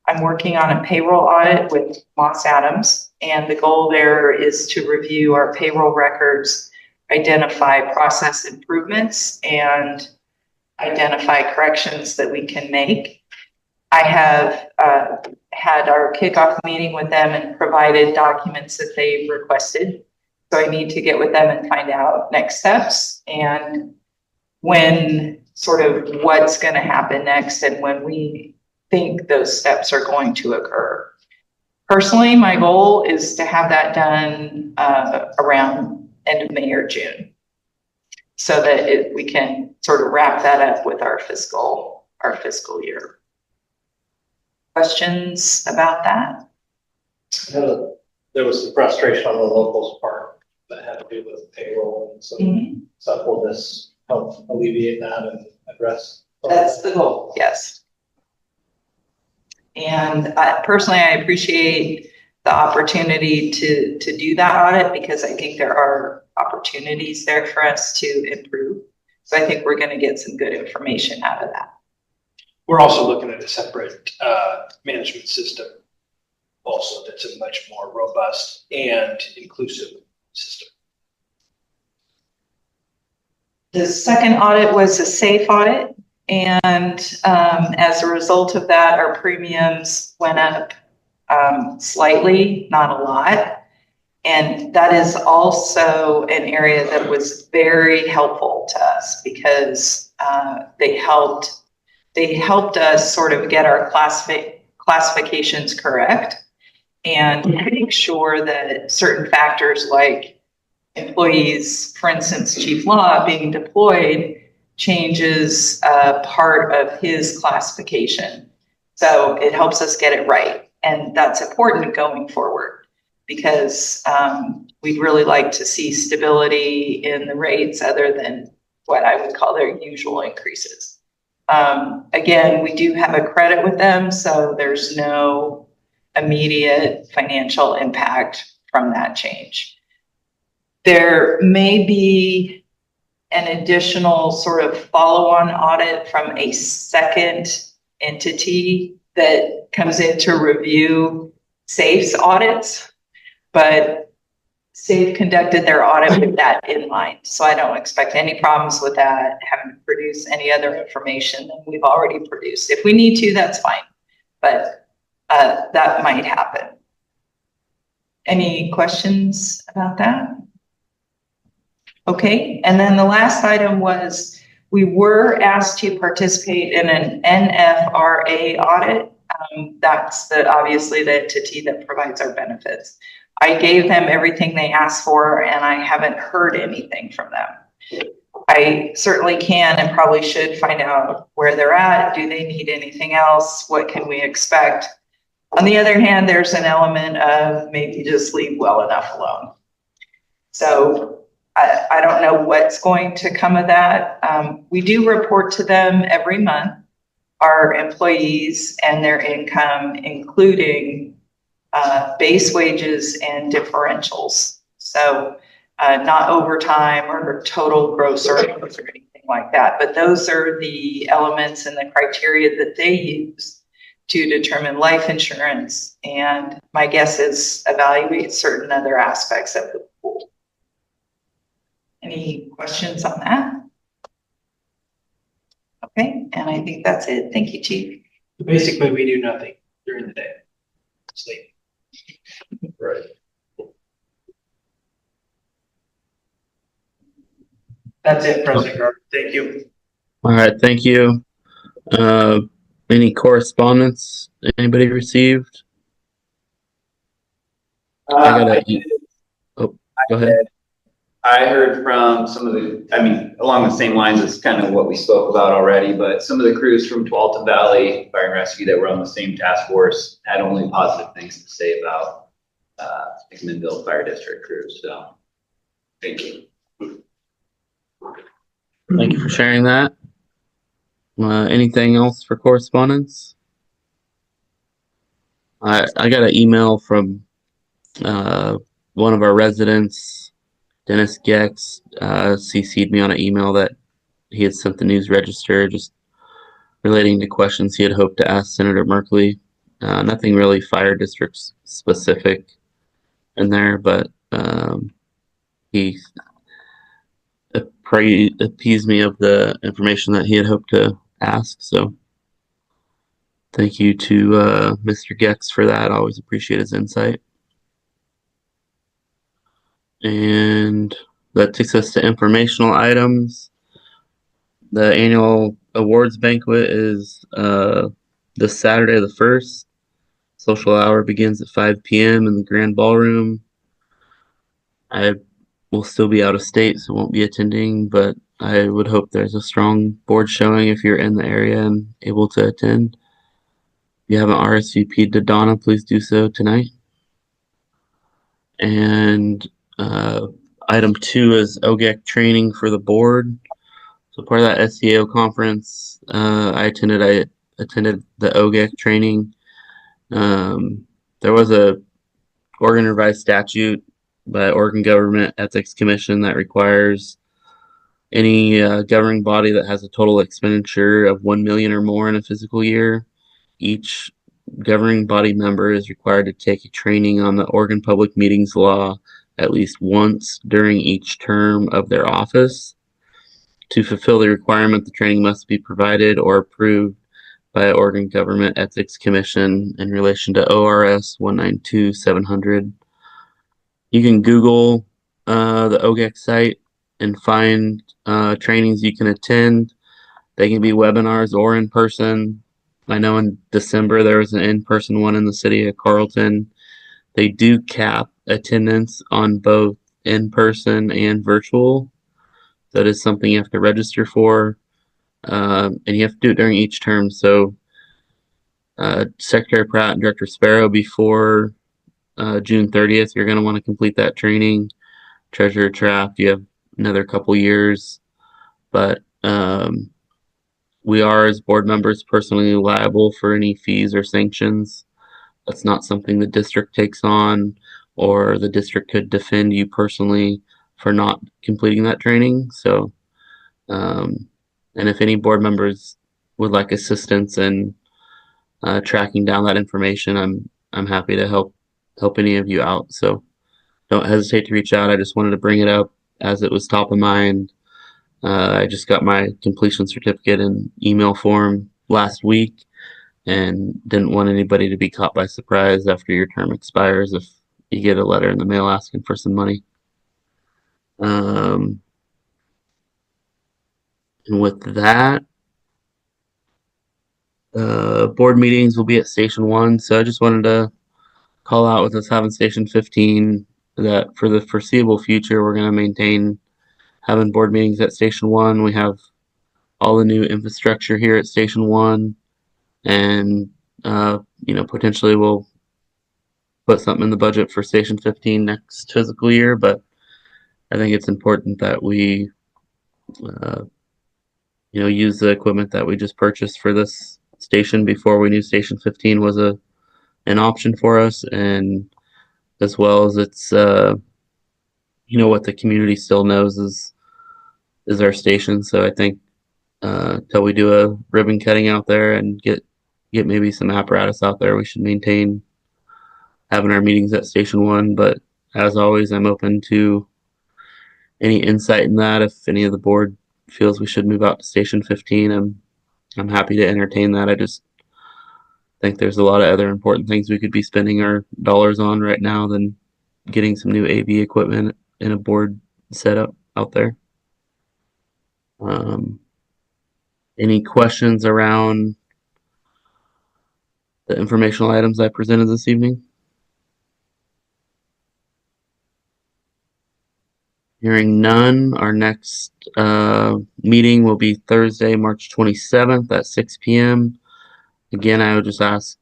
G: I'm working on a payroll audit with Moss Adams, and the goal there is to review our payroll records, identify process improvements, and identify corrections that we can make. I have had our kickoff meeting with them and provided documents that they requested. So I need to get with them and find out next steps and when sort of what's going to happen next and when we think those steps are going to occur. Personally, my goal is to have that done around end of May or June so that we can sort of wrap that up with our fiscal year. Questions about that?
F: There was some frustration on the locals' part that had to do with payroll and some stuff. Will this help alleviate that and address?
G: That's the goal, yes. And personally, I appreciate the opportunity to do that audit because I think there are opportunities there for us to improve. So I think we're going to get some good information out of that.
B: We're also looking at a separate management system also that's a much more robust and inclusive system.
G: The second audit was a safe audit. And as a result of that, our premiums went up slightly, not a lot. And that is also an area that was very helpful to us because they helped us sort of get our classifications correct and make sure that certain factors like employees, for instance, Chief Law being deployed changes part of his classification. So it helps us get it right. And that's important going forward because we'd really like to see stability in the rates other than what I would call their usual increases. Again, we do have a credit with them, so there's no immediate financial impact from that change. There may be an additional sort of follow-on audit from a second entity that comes in to review SAFE's audits, but SAFE conducted their audit with that in mind. So I don't expect any problems with that, having to produce any other information than we've already produced. If we need to, that's fine, but that might happen. Any questions about that? Okay, and then the last item was we were asked to participate in an NFRA audit. That's obviously the entity that provides our benefits. I gave them everything they asked for and I haven't heard anything from them. I certainly can and probably should find out where they're at. Do they need anything else? What can we expect? On the other hand, there's an element of maybe just leave well enough alone. So I don't know what's going to come of that. We do report to them every month, our employees and their income, including base wages and differentials. So not overtime or total gross earnings or anything like that, but those are the elements and the criteria that they use to determine life insurance. And my guess is evaluate certain other aspects of the pool. Any questions on that? Okay, and I think that's it. Thank you, Chief.
B: Basically, we do nothing during the day. Sleep.
C: Right.
B: That's it, President Garber. Thank you.
A: All right, thank you. Any correspondence anybody received? Go ahead.
C: I heard from some of along the same lines as kind of what we spoke about already, but some of the crews from Tualatin Valley Fire and Rescue that were on the same task force had only positive things to say about McMinnville Fire District crews. So, thank you.
A: Thank you for sharing that. Anything else for correspondence? I got an email from one of our residents, Dennis Gex, CC'd me on an email that he had sent the News Register just relating to questions he had hoped to ask Senator Merkley. Nothing really fire district specific in there, but he appease me of the information that he had hoped to ask. So thank you to Mr. Gex for that. I always appreciate his insight. And that takes us to informational items. The annual awards banquet is this Saturday, the 1st. Social hour begins at 5 p.m. in the Grand Ballroom. I will still be out of state, so won't be attending, but I would hope there's a strong board showing if you're in the area and able to attend. If you haven't RSVP'd to Donna, please do so tonight. And item 2 is OGEC training for the board. So part of that SEO conference I attended the OGEC training. There was a Oregon revised statute by Oregon Government Ethics Commission that requires any governing body that has a total expenditure of 1 million or more in a fiscal year, each governing body member is required to take a training on the Oregon Public Meetings Law at least once during each term of their office. To fulfill the requirement, the training must be provided or approved by Oregon Government Ethics Commission in relation to ORS 192-700. You can Google the OGEC site and find trainings you can attend. They can be webinars or in person. I know in December there was an in-person one in the city of Carlton. They do cap attendance on both in-person and virtual. That is something you have to register for, and you have to do it during each term. So Secretary Pratt and Director Sparrow, before June 30th, you're going to want to complete that training. Treasurer Trapp, you have another couple years, but we are, as board members, personally liable for any fees or sanctions. That's not something the district takes on, or the district could defend you personally for not completing that training. So, and if any board members would like assistance in tracking down that information, I'm happy to help any of you out. So don't hesitate to reach out. I just wanted to bring it up as it was top of mind. I just got my completion certificate in email form last week and didn't want anybody to be caught by surprise after your term expires if you get a letter in the mail asking for some money. And with that, board meetings will be at Station 1. So I just wanted to call out, with us having Station 15, that for the foreseeable future, we're going to maintain having board meetings at Station 1. We have all the new infrastructure here at Station 1, and potentially we'll put something in the budget for Station 15 next fiscal year. But I think it's important that we use the equipment that we just purchased for this station before we knew Station 15 was an option for us, and as well as it's what the community still knows is our station. So I think till we do a ribbon cutting out there and get maybe some apparatus out there, we should maintain having our meetings at Station 1. But as always, I'm open to any insight in that. If any of the board feels we should move out to Station 15, I'm happy to entertain that. I just think there's a lot of other important things we could be spending our dollars on right now than getting some new AV equipment and a board setup out there. Any questions around the informational items I presented this evening? Hearing none, our next meeting will be Thursday, March 27th at 6 p.m. Again, I would just ask,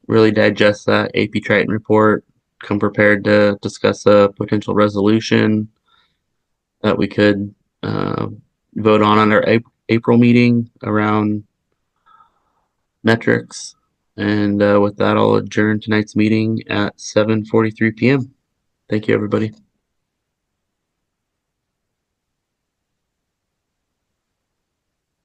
A: really digest that AP Triton report, come prepared to discuss a potential resolution that we could vote on our April meeting around metrics. And with that, I'll adjourn tonight's meeting at 7:43 p.m. Thank you, everybody.